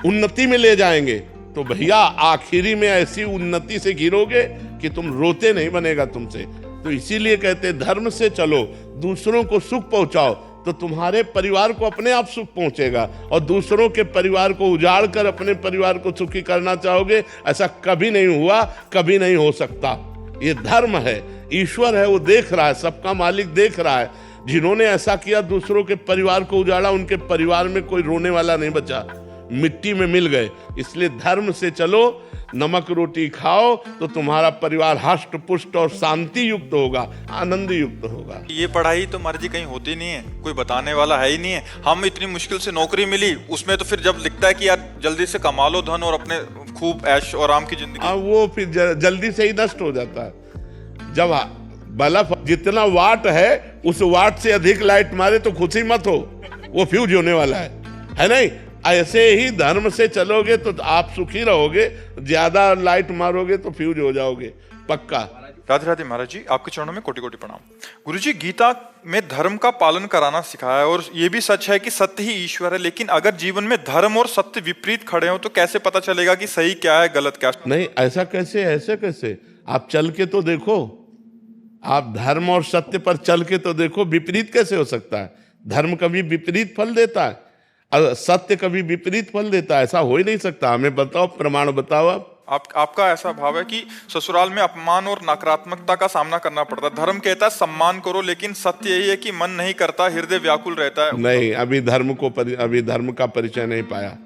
उन्नति में ले जाएंगे, तो भैया आखिरी में ऐसी उन्नति से गिरोगे कि तुम रोते नहीं बनेगा तुमसे। तो इसीलिए कहते धर्म से चलो, दूसरों को सुख पहुंचाओ, तो तुम्हारे परिवार को अपने आप सुख पहुंचेगा। और दूसरों के परिवार को उजाड़ कर अपने परिवार को सुखी करना चाहोगे, ऐसा कभी नहीं हुआ, कभी नहीं हो सकता। ये धर्म है, ईश्वर है, वो देख रहा है, सबका मालिक देख रहा है। जिन्होंने ऐसा किया, दूसरों के परिवार को उजाड़ा, उनके परिवार में कोई रोने वाला नहीं बचा, मिट्टी में मिल गए। इसलिए धर्म से चलो, नमक रोटी खाओ, तो तुम्हारा परिवार हष्ट पुष्ट और शांति युक्त होगा, आनंद युक्त होगा। ये पढ़ाई तो मर्जी कहीं होती नहीं है, कोई बताने वाला है ही नहीं है। हम इतनी मुश्किल से नौकरी मिली, उसमें तो फिर जब लिखता है कि यार जल्दी से कमा लो धन और अपने खूब ऐश और आराम की जिंदगी, वो फिर जल्दी से ही नष्ट हो जाता है। जब बल्ब जितना वाट है, उस वाट से अधिक लाइट मारे तो खुशी मत हो, वो फ्यूज होने वाला है नहीं? ऐसे ही धर्म से चलोगे तो आप सुखी रहोगे, ज्यादा लाइट मारोगे तो फ्यूज हो जाओगे, पक्का। राधे राधे महाराज जी, आपके चरणों में कोटि कोटि प्रणाम। गुरुजी, गीता में धर्म का पालन कराना सिखाया है और ये भी सच है कि सत्य ही ईश्वर है, लेकिन अगर जीवन में धर्म और सत्य विपरीत खड़े हो तो कैसे पता चलेगा कि सही क्या है गलत क्या? नहीं, ऐसा कैसे, ऐसे कैसे? आप चल के तो देखो, आप धर्म और सत्य पर चल के तो देखो, विपरीत कैसे हो सकता है? धर्म कभी विपरीत फल देता है और सत्य कभी विपरीत फल देता है? ऐसा हो ही नहीं सकता। हमें बताओ, प्रमाण बताओ आप। आपका ऐसा भाव है कि ससुराल में अपमान और नकारात्मकता का सामना करना पड़ता है, धर्म कहता है सम्मान करो, लेकिन सत्य यही है कि मन नहीं करता, हृदय व्याकुल रहता है। नहीं, अभी धर्म का परिचय नहीं पाया।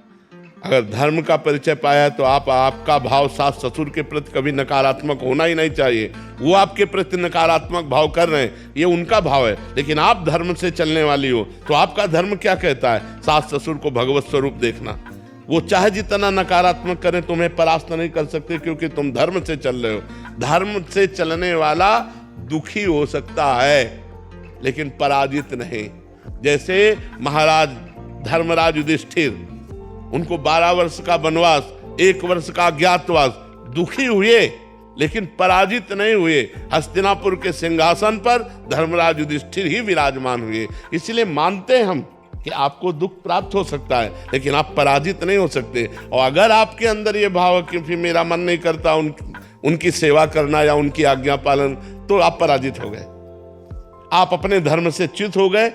अगर धर्म का परिचय पाया तो आपका भाव सास ससुर के प्रति कभी नकारात्मक होना ही नहीं चाहिए। वो आपके प्रति नकारात्मक भाव कर रहे हैं, ये उनका भाव है, लेकिन आप धर्म से चलने वाली हो तो आपका धर्म क्या कहता है? सास ससुर को भगवत स्वरूप देखना। वो चाहे जितना नकारात्मक करें, तुम्हें परास्त नहीं कर सकते, क्योंकि तुम धर्म से चल रहे हो। धर्म से चलने वाला दुखी हो सकता है लेकिन पराजित नहीं। जैसे महाराज धर्मराज युधिष्ठिर, उनको 12 वर्ष का वनवास, 1 वर्ष का अज्ञातवास, दुखी हुए लेकिन पराजित नहीं हुए। हस्तिनापुर के सिंहासन पर धर्मराज युधिष्ठिर ही विराजमान हुए। इसलिए मानते हैं हम कि आपको दुख प्राप्त हो सकता है, लेकिन आप पराजित नहीं हो सकते। और अगर आपके अंदर ये भाव है कि फिर मेरा मन नहीं करता उनकी सेवा करना या उनकी आज्ञा पालन, तो आप पराजित हो गए, आप अपने धर्म से च्युत हो गए।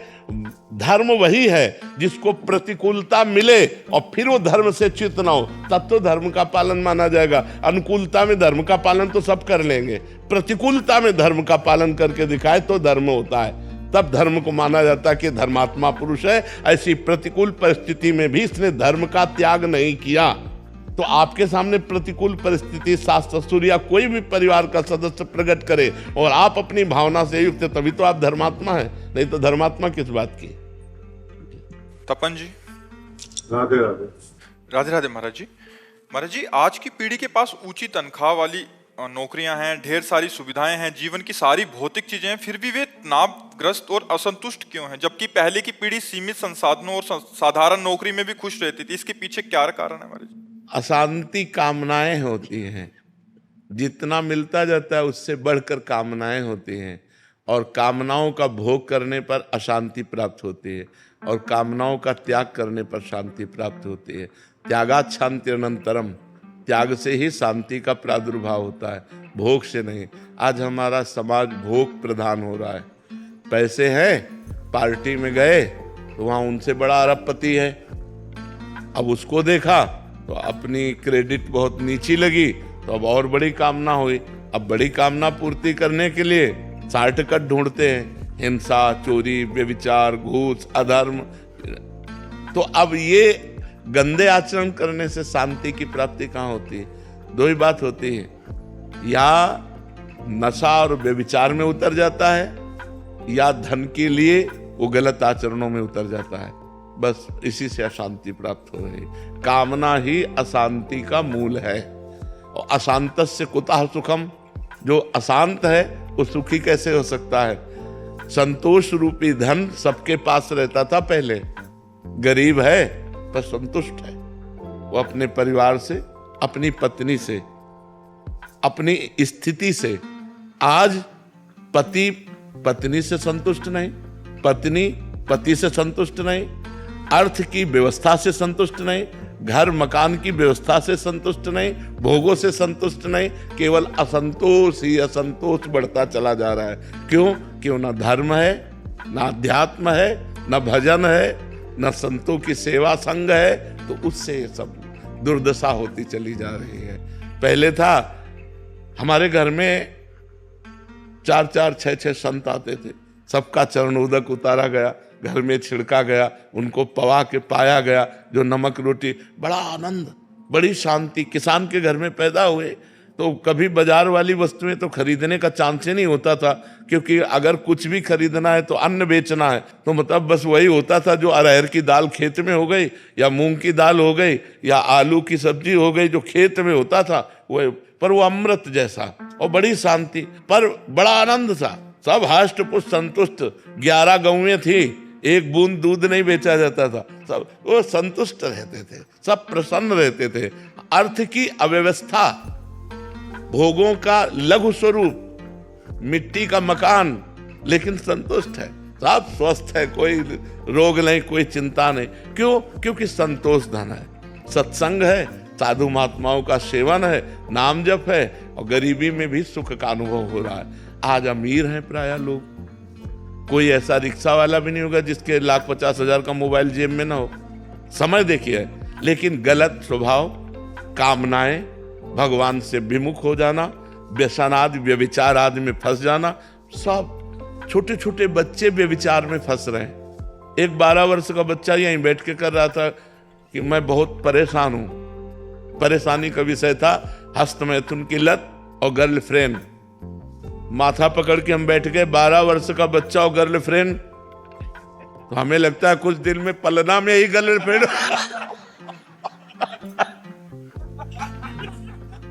धर्म वही है जिसको प्रतिकूलता मिले और फिर वो धर्म से च्युत ना हो, तब तो धर्म का पालन माना जाएगा। अनुकूलता में धर्म का पालन तो सब कर लेंगे, प्रतिकूलता में धर्म का पालन करके दिखाए तो धर्म होता है, तब धर्म को माना जाता है कि धर्मात्मा पुरुष है। ऐसी प्रतिकूल परिस्थिति में भी इसने धर्म का त्याग नहीं किया। तो आपके सामने प्रतिकूल परिस्थिति सास ससुर या कोई भी परिवार का सदस्य प्रकट करे और आप अपनी भावना से युक्त है, तभी तो आप धर्मात्मा है, नहीं तो धर्मात्मा किस बात की? तपन जी। राधे राधे। राधे राधे महाराज जी। महाराज जी, आज की पीढ़ी के पास ऊंची तनख्वाह वाली नौकरियां हैं, ढेर सारी सुविधाएं हैं, जीवन की सारी भौतिक चीजें हैं, फिर भी वे तनावग्रस्त और असंतुष्ट क्यों हैं? जबकि पहले की पीढ़ी सीमित संसाधनों और साधारण नौकरी में भी खुश रहती थी। इसके पीछे क्या कारण है महाराज? अशांति कामनाएं होती हैं, जितना मिलता जाता है उससे बढ़कर कामनाएं होती हैं, और कामनाओं का भोग करने पर अशांति प्राप्त होती है और कामनाओं का त्याग करने पर शांति प्राप्त होती है। त्यागात् शांति अनंतरम, त्याग से ही शांति का प्रादुर्भाव होता है, भोग से नहीं। आज हमारा समाज भोग प्रधान हो रहा है। पैसे हैं, पार्टी में गए तो वहाँ उनसे बड़ा अरबपति है, अब उसको देखा तो अपनी क्रेडिट बहुत नीची लगी, तो अब और बड़ी कामना हुई। अब बड़ी कामना पूर्ति करने के लिए शॉर्टकट ढूंढते हैं, हिंसा, चोरी, व्यभिचार, घूस, अधर्म। तो अब ये गंदे आचरण करने से शांति की प्राप्ति कहाँ होती है? दो ही बात होती है, या नशा और व्यभिचार में उतर जाता है या धन के लिए वो गलत आचरणों में उतर जाता है। बस इसी से अशांति प्राप्त हो रही है। कामना ही अशांति का मूल है। और अशांतस्य कुतः सुखम, जो अशांत है वो सुखी कैसे हो सकता है? संतोष रूपी धन सबके पास रहता था पहले, गरीब है पर संतुष्ट है। वो अपने परिवार से, अपनी पत्नी से, अपनी स्थिति से। आज पति पत्नी से संतुष्ट नहीं, पत्नी पति से संतुष्ट नहीं, अर्थ की व्यवस्था से संतुष्ट नहीं, घर मकान की व्यवस्था से संतुष्ट नहीं, भोगों से संतुष्ट नहीं, केवल असंतोष ही असंतोष बढ़ता चला जा रहा है। क्यों? क्यों? ना धर्म है, ना अध्यात्म है, ना भजन है, ना संतों की सेवा संग है, तो उससे सब दुर्दशा होती चली जा रही है। पहले था हमारे घर में 4-4, 6-6 संत आते थे, सबका चरण उदक उतारा गया, घर में छिड़का गया, उनको पवा के पाया गया, जो नमक रोटी, बड़ा आनंद, बड़ी शांति। किसान के घर में पैदा हुए तो कभी बाजार वाली वस्तुएं तो खरीदने का चांस ही नहीं होता था, क्योंकि अगर कुछ भी खरीदना है तो अन्न बेचना है, तो मतलब बस वही होता था जो अरहर की दाल खेत में हो गई, या मूंग की दाल हो गई, या आलू की सब्जी हो गई, जो खेत में होता था वो, पर वो अमृत जैसा और बड़ी शांति, पर बड़ा आनंद था। सब हष्ट पुष्ट संतुष्ट। 11 गौएं थी, एक बूंद दूध नहीं बेचा जाता था, सब वो संतुष्ट रहते थे, सब प्रसन्न रहते थे। अर्थ की अव्यवस्था, भोगों का लघु स्वरूप, मिट्टी का मकान, लेकिन संतुष्ट है, सब स्वस्थ है, कोई रोग नहीं, कोई चिंता नहीं। क्यों? क्योंकि संतोष धन है, सत्संग है, साधु महात्माओं का सेवन है, नाम जप है, और गरीबी में भी सुख का अनुभव हो रहा है। आज अमीर हैं प्राय लोग, कोई ऐसा रिक्शा वाला भी नहीं होगा जिसके 1,50,000 का मोबाइल जेब में ना हो। समय देखिए, लेकिन गलत स्वभाव, कामनाएं, भगवान से विमुख हो जाना, व्यसन आदि व्यभिचार आदि में फंस जाना, सब छोटे छोटे बच्चे व्यभिचार में फंस रहे हैं। एक 12 वर्ष का बच्चा यहीं बैठ के कर रहा था कि मैं बहुत परेशान हूं। परेशानी का विषय था हस्तमैथुन की लत और गर्लफ्रेंड। माथा पकड़ के हम बैठ गए, 12 वर्ष का बच्चा और गर्लफ्रेंड, तो हमें लगता है कुछ दिन में पलना में ही गर्लफ्रेंड।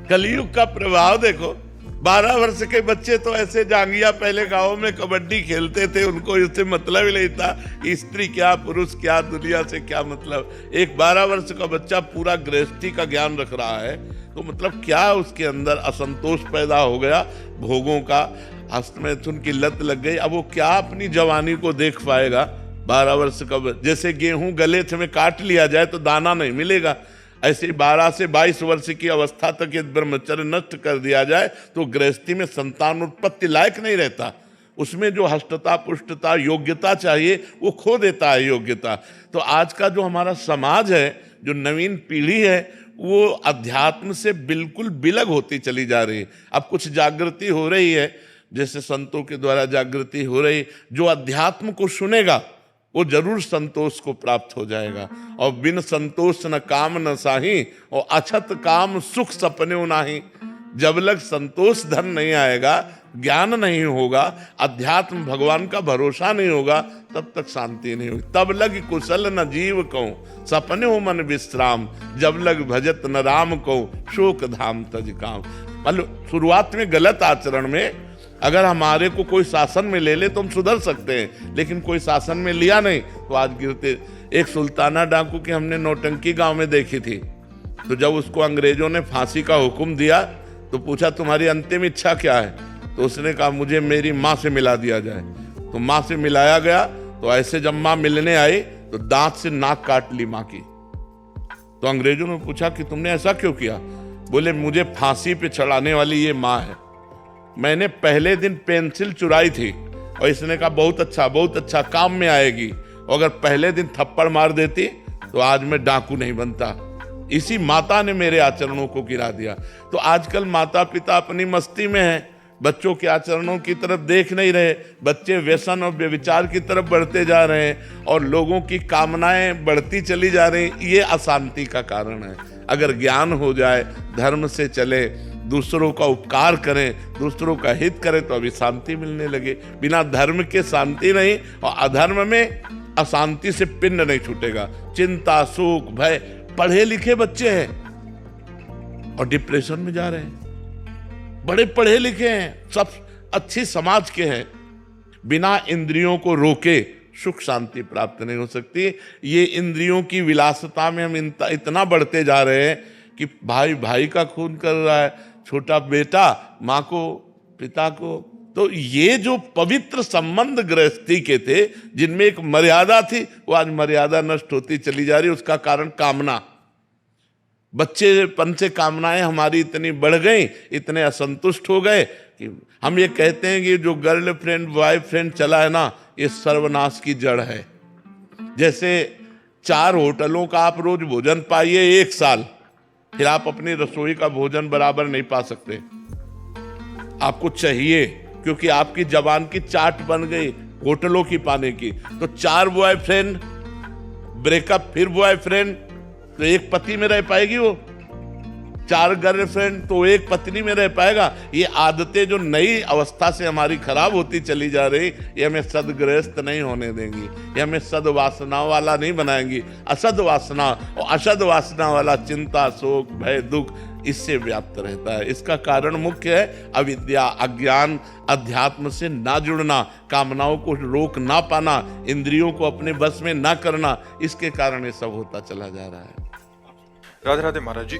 कलयुग का प्रभाव देखो। 12 वर्ष के बच्चे तो ऐसे जांगिया, पहले गांव में कबड्डी खेलते थे, उनको इससे मतलब ही नहीं था स्त्री क्या पुरुष क्या, दुनिया से क्या मतलब। एक 12 वर्ष का बच्चा पूरा गृहस्थी का ज्ञान रख रहा है, तो मतलब क्या उसके अंदर असंतोष पैदा हो गया, भोगों का, हस्तमैथुन की लत लग गई। अब वो क्या अपनी जवानी को देख पाएगा? 12 वर्ष का जैसे गेहूं गले में काट लिया जाए तो दाना नहीं मिलेगा, ऐसे 12 से 22 वर्ष की अवस्था तक यदि ब्रह्मचर्य नष्ट कर दिया जाए तो गृहस्थी में संतान उत्पत्ति लायक नहीं रहता। उसमें जो हष्टता पुष्टता योग्यता चाहिए वो खो देता है योग्यता। तो आज का जो हमारा समाज है, जो नवीन पीढ़ी है, वो अध्यात्म से बिल्कुल विलग होती चली जा रही है। अब कुछ जागृति हो रही है, जैसे संतों के द्वारा जागृति हो रही। जो अध्यात्म को सुनेगा वो जरूर संतोष को प्राप्त हो जाएगा। और बिन संतोष न काम न साही, और अछत काम सुख सपने नाही। जब लग संतोष धन नहीं आएगा, ज्ञान नहीं होगा, अध्यात्म भगवान का भरोसा नहीं होगा, तब तक शांति नहीं होगी। तब लग कुशल न जीव कहूं, सपने हो मन विश्राम। जब लग भजत न राम कहूं, शोक धाम तज काम। मतलब शुरुआत में गलत आचरण में अगर हमारे को कोई शासन में ले ले तो हम सुधर सकते हैं, लेकिन कोई शासन में लिया नहीं तो आज गिरते। एक सुल्ताना डाकू की हमने नौटंकी गांव में देखी थी। तो जब उसको अंग्रेजों ने फांसी का हुक्म दिया तो पूछा तुम्हारी अंतिम इच्छा क्या है? तो उसने कहा मुझे मेरी माँ से मिला दिया जाए। तो माँ से मिलाया गया, तो ऐसे जब माँ मिलने आई तो दांत से नाक काट ली माँ की। तो अंग्रेजों ने पूछा कि तुमने ऐसा क्यों किया? बोले मुझे फांसी पे चढ़ाने वाली ये माँ है। मैंने पहले दिन पेंसिल चुराई थी और इसने कहा बहुत अच्छा काम में आएगी। और अगर पहले दिन थप्पड़ मार देती तो आज मैं डाकू नहीं बनता। इसी माता ने मेरे आचरणों को गिरा दिया। तो आजकल माता पिता अपनी मस्ती में हैं, बच्चों के आचरणों की तरफ देख नहीं रहे। बच्चे व्यसन और व्यभिचार की तरफ बढ़ते जा रहे हैं और लोगों की कामनाएं बढ़ती चली जा रही। ये अशांति का कारण है। अगर ज्ञान हो जाए, धर्म से चले, दूसरों का उपकार करें, दूसरों का हित करें, तो अभी शांति मिलने लगे। बिना धर्म के शांति नहीं, और अधर्म में अशांति से पिंड नहीं छूटेगा। चिंता सुख भय, पढ़े लिखे बच्चे हैं और डिप्रेशन में जा रहे हैं। बड़े पढ़े लिखे हैं, सब अच्छी समाज के हैं, बिना इंद्रियों को रोके सुख शांति प्राप्त नहीं हो सकती। ये इंद्रियों की विलासता में हम इतना बढ़ते जा रहे हैं कि भाई भाई का खून कर रहा है, छोटा बेटा माँ को, पिता को। तो ये जो पवित्र संबंध गृहस्थी के थे, जिनमें एक मर्यादा थी, वो आज मर्यादा नष्ट होती चली जा रही। उसका कारण कामना। बच्चेपन से कामनाएं हमारी इतनी बढ़ गई, इतने असंतुष्ट हो गए कि हम ये कहते हैं कि जो गर्लफ्रेंड बॉयफ्रेंड चला है ना, ये सर्वनाश की जड़ है। जैसे 4 होटलों का आप रोज भोजन पाइए 1 साल, फिर आप अपनी रसोई का भोजन बराबर नहीं पा सकते। आपको चाहिए, क्योंकि आपकी जबान की चाट बन गई होटलों की पाने की। तो 4 बॉयफ्रेंड, ब्रेकअप, फिर बॉयफ्रेंड, तो एक पति में रह पाएगी वो? 4 गर्लफ्रेंड तो एक पत्नी में रह पाएगा? ये आदतें जो नई अवस्था से हमारी खराब होती चली जा रही, ये हमें सदगृहस्थ नहीं होने देंगी, ये हमें सदवासना वाला नहीं बनाएंगी। असद वासना और अशद वासना वाला चिंता शोक भय दुख इससे व्याप्त रहता है। इसका कारण मुख्य है अविद्या, अज्ञान, अध्यात्म से ना जुड़ना, कामनाओं को रोक ना पाना, इंद्रियों को अपने बस में ना करना। इसके कारण ये सब होता चला जा रहा है। राधे राधे महाराज जी।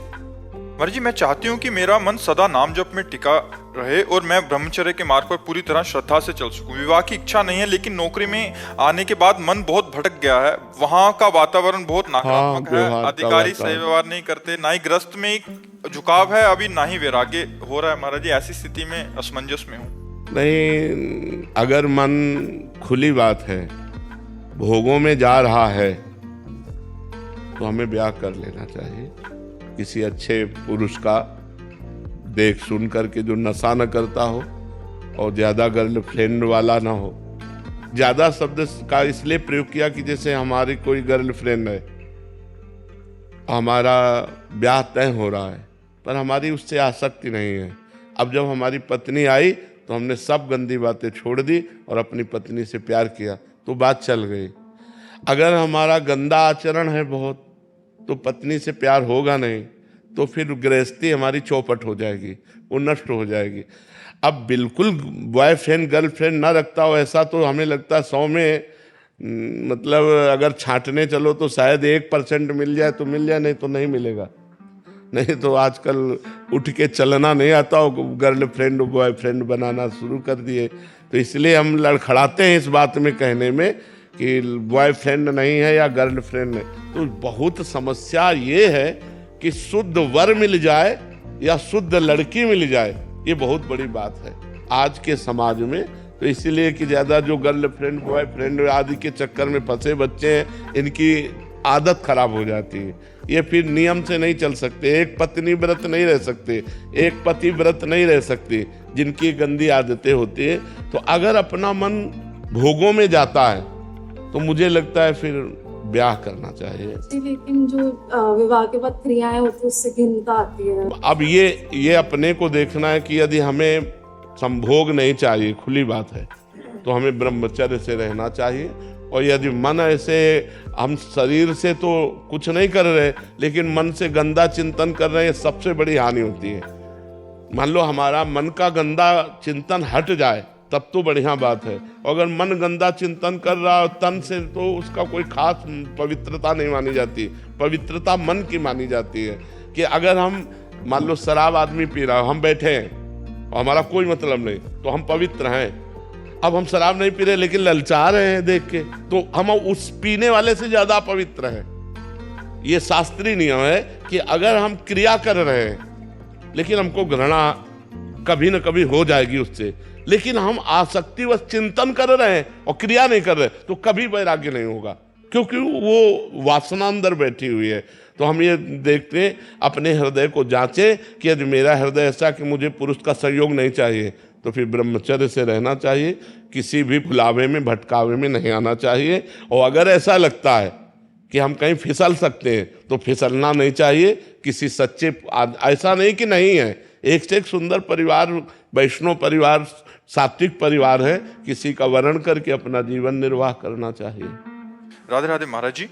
महाराज जी, मैं चाहती हूँ कि मेरा मन सदा नाम जप में टिका रहे और मैं ब्रह्मचर्य के मार्ग पर पूरी तरह श्रद्धा से चल सकूं। विवाह की इच्छा नहीं है, लेकिन नौकरी में आने के बाद मन बहुत भटक गया है। वहाँ का वातावरण बहुत नकारात्मक है। व्यवहार का अधिकारी सही वातावरण। व्यवहार नहीं करते, ना ही गृहस्थ में एक झुकाव है अभी, ना ही वैराग्य हो रहा है। महाराज जी, ऐसी स्थिति में असमंजस में हूँ। नहीं, अगर मन, खुली बात है, भोगों में जा रहा है तो हमें ब्याह कर लेना चाहिए किसी अच्छे पुरुष का, देख सुन करके, जो नशा न करता हो और ज्यादा गर्लफ्रेंड वाला ना हो। ज्यादा शब्द का इसलिए प्रयोग किया कि जैसे हमारी कोई गर्लफ्रेंड है, हमारा ब्याह तय हो रहा है पर हमारी उससे आसक्ति नहीं है। अब जब हमारी पत्नी आई तो हमने सब गंदी बातें छोड़ दी और अपनी पत्नी से प्यार किया तो बात चल गई। अगर हमारा गंदा आचरण है बहुत तो पत्नी से प्यार होगा नहीं, तो फिर गृहस्थी हमारी चौपट हो जाएगी, वो नष्ट हो जाएगी। अब बिल्कुल बॉयफ्रेंड गर्लफ्रेंड ना रखता हो ऐसा तो हमें लगता है 100 में मतलब अगर छांटने चलो तो शायद 1% मिल जाए तो मिल जाए, नहीं तो नहीं मिलेगा। नहीं तो आजकल उठ के चलना नहीं आता हो, गर्लफ्रेंड बॉयफ्रेंड बनाना शुरू कर दिए। तो इसलिए हम लड़खड़ाते हैं इस बात में कहने में कि बॉयफ्रेंड नहीं है या गर्लफ्रेंड है। तो बहुत समस्या ये है कि शुद्ध वर मिल जाए या शुद्ध लड़की मिल जाए, ये बहुत बड़ी बात है आज के समाज में। तो इसलिए कि ज़्यादा जो गर्लफ्रेंड बॉयफ्रेंड आदि के चक्कर में फंसे बच्चे हैं, इनकी आदत खराब हो जाती है। ये फिर नियम से नहीं चल सकते, एक पत्नी व्रत नहीं रह सकते, एक पति व्रत नहीं रह सकते, जिनकी गंदी आदतें होती है। तो अगर अपना मन भोगों में जाता है तो मुझे लगता है फिर ब्याह करना चाहिए। लेकिन जो विवाह के बाद क्रियाएं होती है उससे घिनता आती है। अब ये अपने को देखना है कि यदि हमें संभोग नहीं चाहिए, खुली बात है, तो हमें ब्रह्मचर्य से रहना चाहिए। और यदि मन ऐसे, हम शरीर से तो कुछ नहीं कर रहे लेकिन मन से गंदा चिंतन कर रहे हैं, सबसे बड़ी हानि होती है। मान लो हमारा मन का गंदा चिंतन हट जाए तब तो बढ़िया बात है। अगर मन गंदा चिंतन कर रहा है तन से तो उसका कोई खास पवित्रता नहीं मानी जाती। पवित्रता मन की मानी जाती है कि अगर हम मान लो शराब आदमी पी रहा है, हम बैठे हैं और हमारा कोई मतलब नहीं, तो हम पवित्र हैं। अब हम शराब नहीं पी रहे लेकिन ललचा रहे हैं देख के, तो हम उस पीने वाले से ज्यादा पवित्र हैं। ये शास्त्रीय नियम है कि अगर हम क्रिया कर रहे हैं लेकिन हमको घृणा कभी न कभी हो जाएगी उससे, लेकिन हम आसक्ति व चिंतन कर रहे हैं और क्रिया नहीं कर रहे, तो कभी वैराग्य नहीं होगा, क्योंकि वो वासना अंदर बैठी हुई है। तो हम ये देखते हैं, अपने हृदय को जांचें कि यदि मेरा हृदय ऐसा कि मुझे पुरुष का सहयोग नहीं चाहिए, तो फिर ब्रह्मचर्य से रहना चाहिए, किसी भी भुलावे में भटकावे में नहीं आना चाहिए। और अगर ऐसा लगता है कि हम कहीं फिसल सकते हैं तो फिसलना नहीं चाहिए। किसी सच्चे, ऐसा नहीं कि नहीं है, एक से एक सुंदर परिवार, वैष्णव परिवार, सात्विक परिवार है, किसी का वर्ण करके अपना जीवन निर्वाह करना चाहिए। राधे राधे महाराज जी।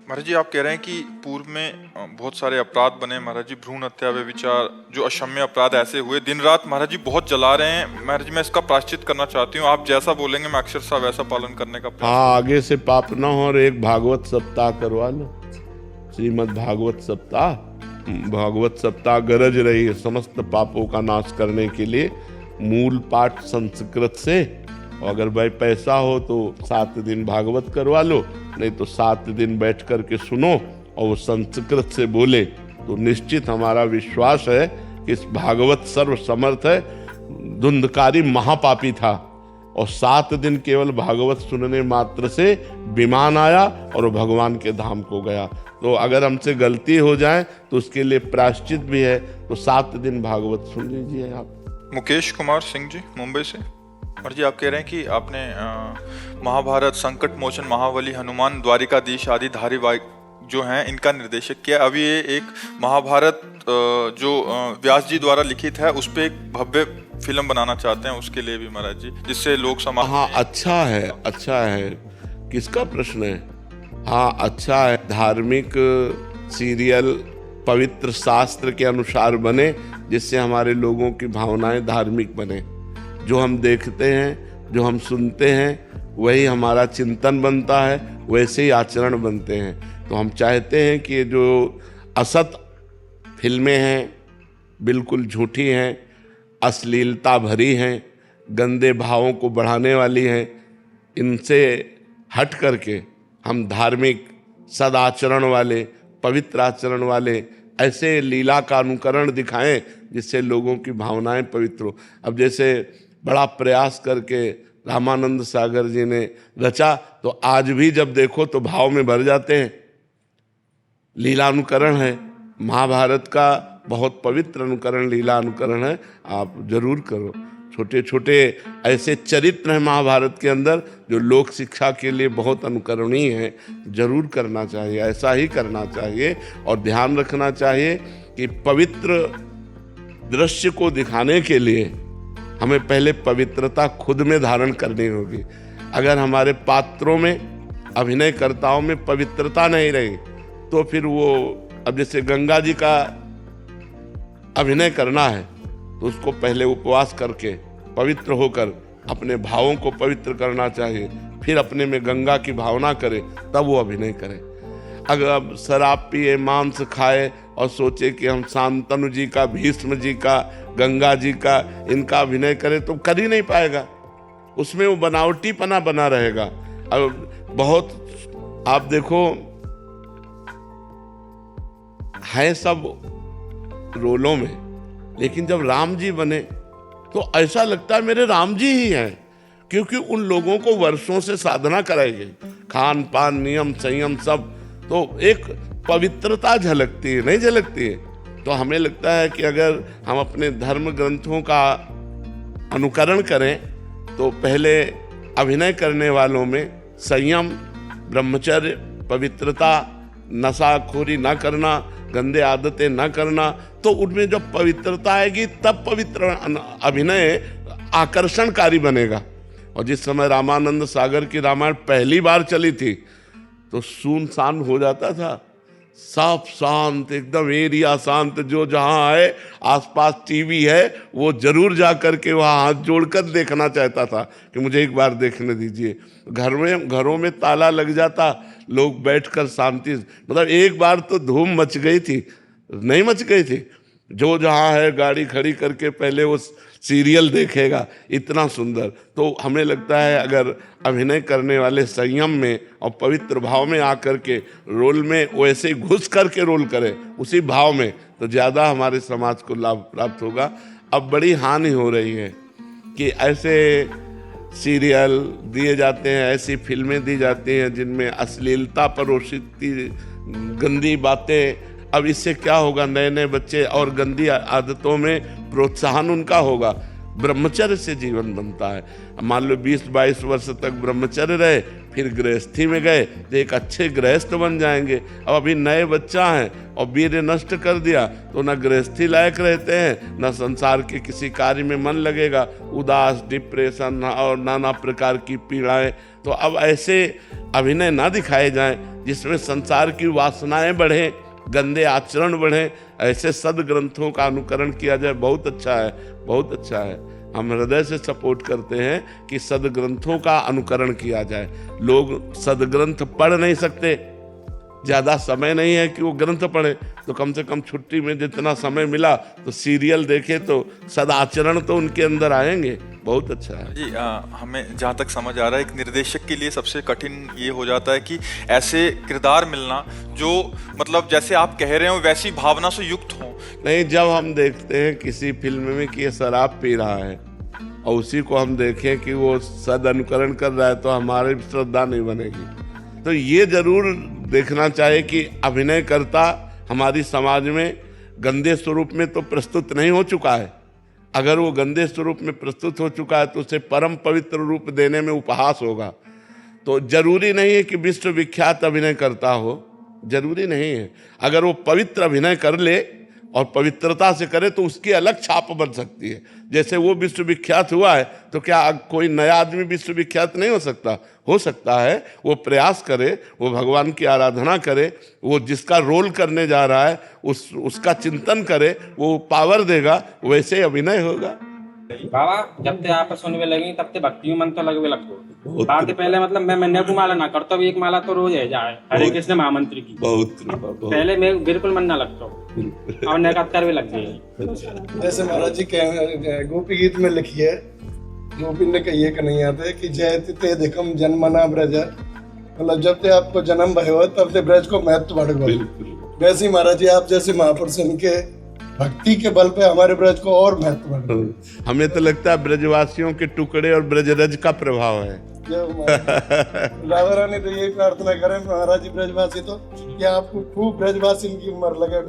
महाराज जी, आप कह रहे हैं कि पूर्व में बहुत सारे अपराध बने महाराज जी, भ्रूण हत्या, व्यभिचार, जो अक्षम्य अपराध ऐसे हुए, दिन रात महाराज जी बहुत जला रहे हैं। महाराज जी, मैं इसका प्रायश्चित करना चाहती हूँ, आप जैसा बोलेंगे मैं अक्षरशः वैसा पालन करने का हाँ, आगे से पाप ना हो और एक भागवत सप्ताह करवा लो, श्रीमद् भागवत सप्ताह। भागवत सप्ताह गरज रही है समस्त पापों का नाश करने के लिए। मूल पाठ संस्कृत से, और अगर भाई पैसा हो तो 7 दिन भागवत करवा लो, नहीं तो 7 दिन बैठ कर के सुनो और वो संस्कृत से बोले, तो निश्चित हमारा विश्वास है कि इस भागवत सर्व समर्थ है। धुंधकारी महापापी था और 7 दिन केवल भागवत सुनने मात्र से विमान आया और वो भगवान के धाम को गया। तो अगर हमसे गलती हो जाए तो उसके लिए प्रायश्चित भी है, तो 7 दिन भागवत सुन लीजिए आप। मुकेश कुमार सिंह जी, मुंबई से। और जी, आप कह रहे हैं कि आपने महाभारत, संकट मोचन, महाबली, हनुमान, द्वारिकाधीश आदि धारावाहिक जो हैं इनका निर्देशक किया। अभी ये एक महाभारत जो व्यास जी द्वारा लिखित है, उस पर एक भव्य फिल्म बनाना चाहते हैं, उसके लिए भी महाराज जी, जिससे लोग समाज। हाँ, अच्छा है, अच्छा है। किसका प्रश्न है? हाँ, अच्छा है। धार्मिक सीरियल पवित्र शास्त्र के अनुसार बने, जिससे हमारे लोगों की भावनाएं धार्मिक बने। जो हम देखते हैं, जो हम सुनते हैं, वही हमारा चिंतन बनता है, वैसे ही आचरण बनते हैं। तो हम चाहते हैं कि जो असत फिल्में हैं बिल्कुल झूठी हैं, अश्लीलता भरी हैं, गंदे भावों को बढ़ाने वाली हैं। इनसे हट करके हम धार्मिक सदाचरण वाले, पवित्र आचरण वाले ऐसे लीला का अनुकरण दिखाएं जिससे लोगों की भावनाएं पवित्र हो। अब जैसे बड़ा प्रयास करके रामानंद सागर जी ने रचा, तो आज भी जब देखो तो भाव में भर जाते हैं। लीला अनुकरण है, महाभारत का बहुत पवित्र अनुकरण लीला अनुकरण है, आप जरूर करो। छोटे छोटे ऐसे चरित्र हैं महाभारत के अंदर जो लोक शिक्षा के लिए बहुत अनुकरणीय हैं, जरूर करना चाहिए, ऐसा ही करना चाहिए। और ध्यान रखना चाहिए कि पवित्र दृश्य को दिखाने के लिए हमें पहले पवित्रता खुद में धारण करनी होगी। अगर हमारे पात्रों में, अभिनयकर्ताओं में पवित्रता नहीं रही तो फिर वो, अब जैसे गंगा जी का अभिनय करना है तो उसको पहले उपवास करके पवित्र होकर अपने भावों को पवित्र करना चाहिए, फिर अपने में गंगा की भावना करे, तब वो अभिनय करे। अगर शराब पिए, मांस खाए और सोचे कि हम शांतनु जी का, भीष्म जी का, गंगा जी का, इनका अभिनय करें तो कर ही नहीं पाएगा, उसमें वो बनावटीपना बना रहेगा। अब बहुत आप देखो है सब रोलों में, लेकिन जब राम जी बने तो ऐसा लगता है मेरे राम जी ही हैं, क्योंकि उन लोगों को वर्षों से साधना कराई गई, खान पान, नियम, संयम सब, तो एक पवित्रता झलकती है, नहीं झलकती है। तो हमें लगता है कि अगर हम अपने धर्म ग्रंथों का अनुकरण करें तो पहले अभिनय करने वालों में संयम, ब्रह्मचर्य, पवित्रता, नशाखोरी न करना, गंदे आदतें न करना, तो उनमें जब पवित्रता आएगी तब पवित्र अभिनय आकर्षणकारी बनेगा। और जिस समय रामानंद सागर की रामायण पहली बार चली थी तो सुनसान हो जाता था, साफ शांत, एकदम एरिया शांत, जो जहां आए आसपास टीवी है वो जरूर जा करके वहाँ हाथ जोड़कर देखना चाहता था कि मुझे एक बार देखने दीजिए। घरों में ताला लग जाता, लोग बैठकर शांति, मतलब एक बार तो धूम मच गई थी, नहीं मच गई थी, जो जहाँ है गाड़ी खड़ी करके पहले वो सीरियल देखेगा, इतना सुंदर। तो हमें लगता है अगर अभिनय करने वाले संयम में और पवित्र भाव में आकर के रोल में वैसे घुस करके रोल करें उसी भाव में, तो ज़्यादा हमारे समाज को लाभ प्राप्त होगा। अब बड़ी हानि हो रही है कि ऐसे सीरियल दिए जाते हैं, ऐसी फिल्में दी जाती हैं जिनमें अश्लीलता परोसित गंदी बातें। अब इससे क्या होगा, नए नए बच्चे और गंदी आदतों में प्रोत्साहन उनका होगा। ब्रह्मचर्य से जीवन बनता है। मान लो 20-22 वर्ष तक ब्रह्मचर्य रहे, फिर गृहस्थी में गए तो एक अच्छे गृहस्थ बन जाएंगे। अब अभी नए बच्चा हैं और वीर्य नष्ट कर दिया तो न गृहस्थी लायक रहते हैं, न संसार के किसी कार्य में मन लगेगा, उदास, डिप्रेशन और नाना प्रकार की पीड़ाएं। तो अब ऐसे अभिनय ना दिखाए जाएं जिसमें संसार की वासनाएं बढ़ें, गंदे आचरण बढ़े, ऐसे सदग्रंथों का अनुकरण किया जाए, बहुत अच्छा है, बहुत अच्छा है। हम हृदय से सपोर्ट करते हैं कि सदग्रंथों का अनुकरण किया जाए। लोग सदग्रंथ पढ़ नहीं सकते, ज़्यादा समय नहीं है कि वो ग्रंथ पढ़े, तो कम से कम छुट्टी में जितना समय मिला तो सीरियल देखे तो सदाचरण तो उनके अंदर आएंगे। बहुत अच्छा है जी। हमें जहाँ तक समझ आ रहा है, एक निर्देशक के लिए सबसे कठिन ये हो जाता है कि ऐसे किरदार मिलना जो मतलब जैसे आप कह रहे हो वैसी भावना से युक्त हो। नहीं, जब हम देखते हैं किसी फिल्म में कि ये शराब पी रहा है और उसी को हम देखें कि वो सद अनुकरण कर रहा है तो हमारी श्रद्धा नहीं बनेगी। तो ये जरूर देखना चाहिए कि अभिनयकर्ता हमारी समाज में गंदे स्वरूप में तो प्रस्तुत नहीं हो चुका है। अगर वो गंदे स्वरूप में प्रस्तुत हो चुका है तो उसे परम पवित्र रूप देने में उपहास होगा। तो जरूरी नहीं है कि विश्व विख्यात अभिनय करता हो, जरूरी नहीं है। अगर वो पवित्र अभिनय कर ले और पवित्रता से करे तो उसकी अलग छाप बन सकती है। जैसे वो विश्व विख्यात हुआ है तो क्या कोई नया आदमी विश्व विख्यात नहीं हो सकता? हो सकता है। वो प्रयास करे, वो भगवान की आराधना करे, वो जिसका रोल करने जा रहा है उसका चिंतन करे, वो पावर देगा, वैसे अभिनय होगा। बाबा जब ते आप सुनने लगी तब ते भक्ति मन तो लगवे लगतो। बात पहले मतलब मैं को माला ना करता भी, एक माला तो रोज है जाए हरे कृष्ण महामंत्र की। बहुत पहले मैं बिल्कुल मन ना लगता। और नकत्तर भी लग गई। जैसे महाराज जी गोपी गीत में लिखी है, गोपी ने कही कन्हैया थे कि जय ते देखम जन्मना ब्रज, मतलब जब ते आपको जन्म भयो तब ते ब्रज को महत्व बढ़ गयो। वैसे ही महाराज जी आप जैसे महापुरुष इनके भक्ति के बल पे हमारे ब्रज को और महत्व बढ़ गयो। हमें तो लगता है ब्रजवासियों के टुकड़े और ब्रजरज का प्रभाव है। राधा रानी तो यही प्रार्थना करें महाराज जी ब्रजवासी तो, कि आपको खूब ब्रजवासी इनकी उम्र लगे।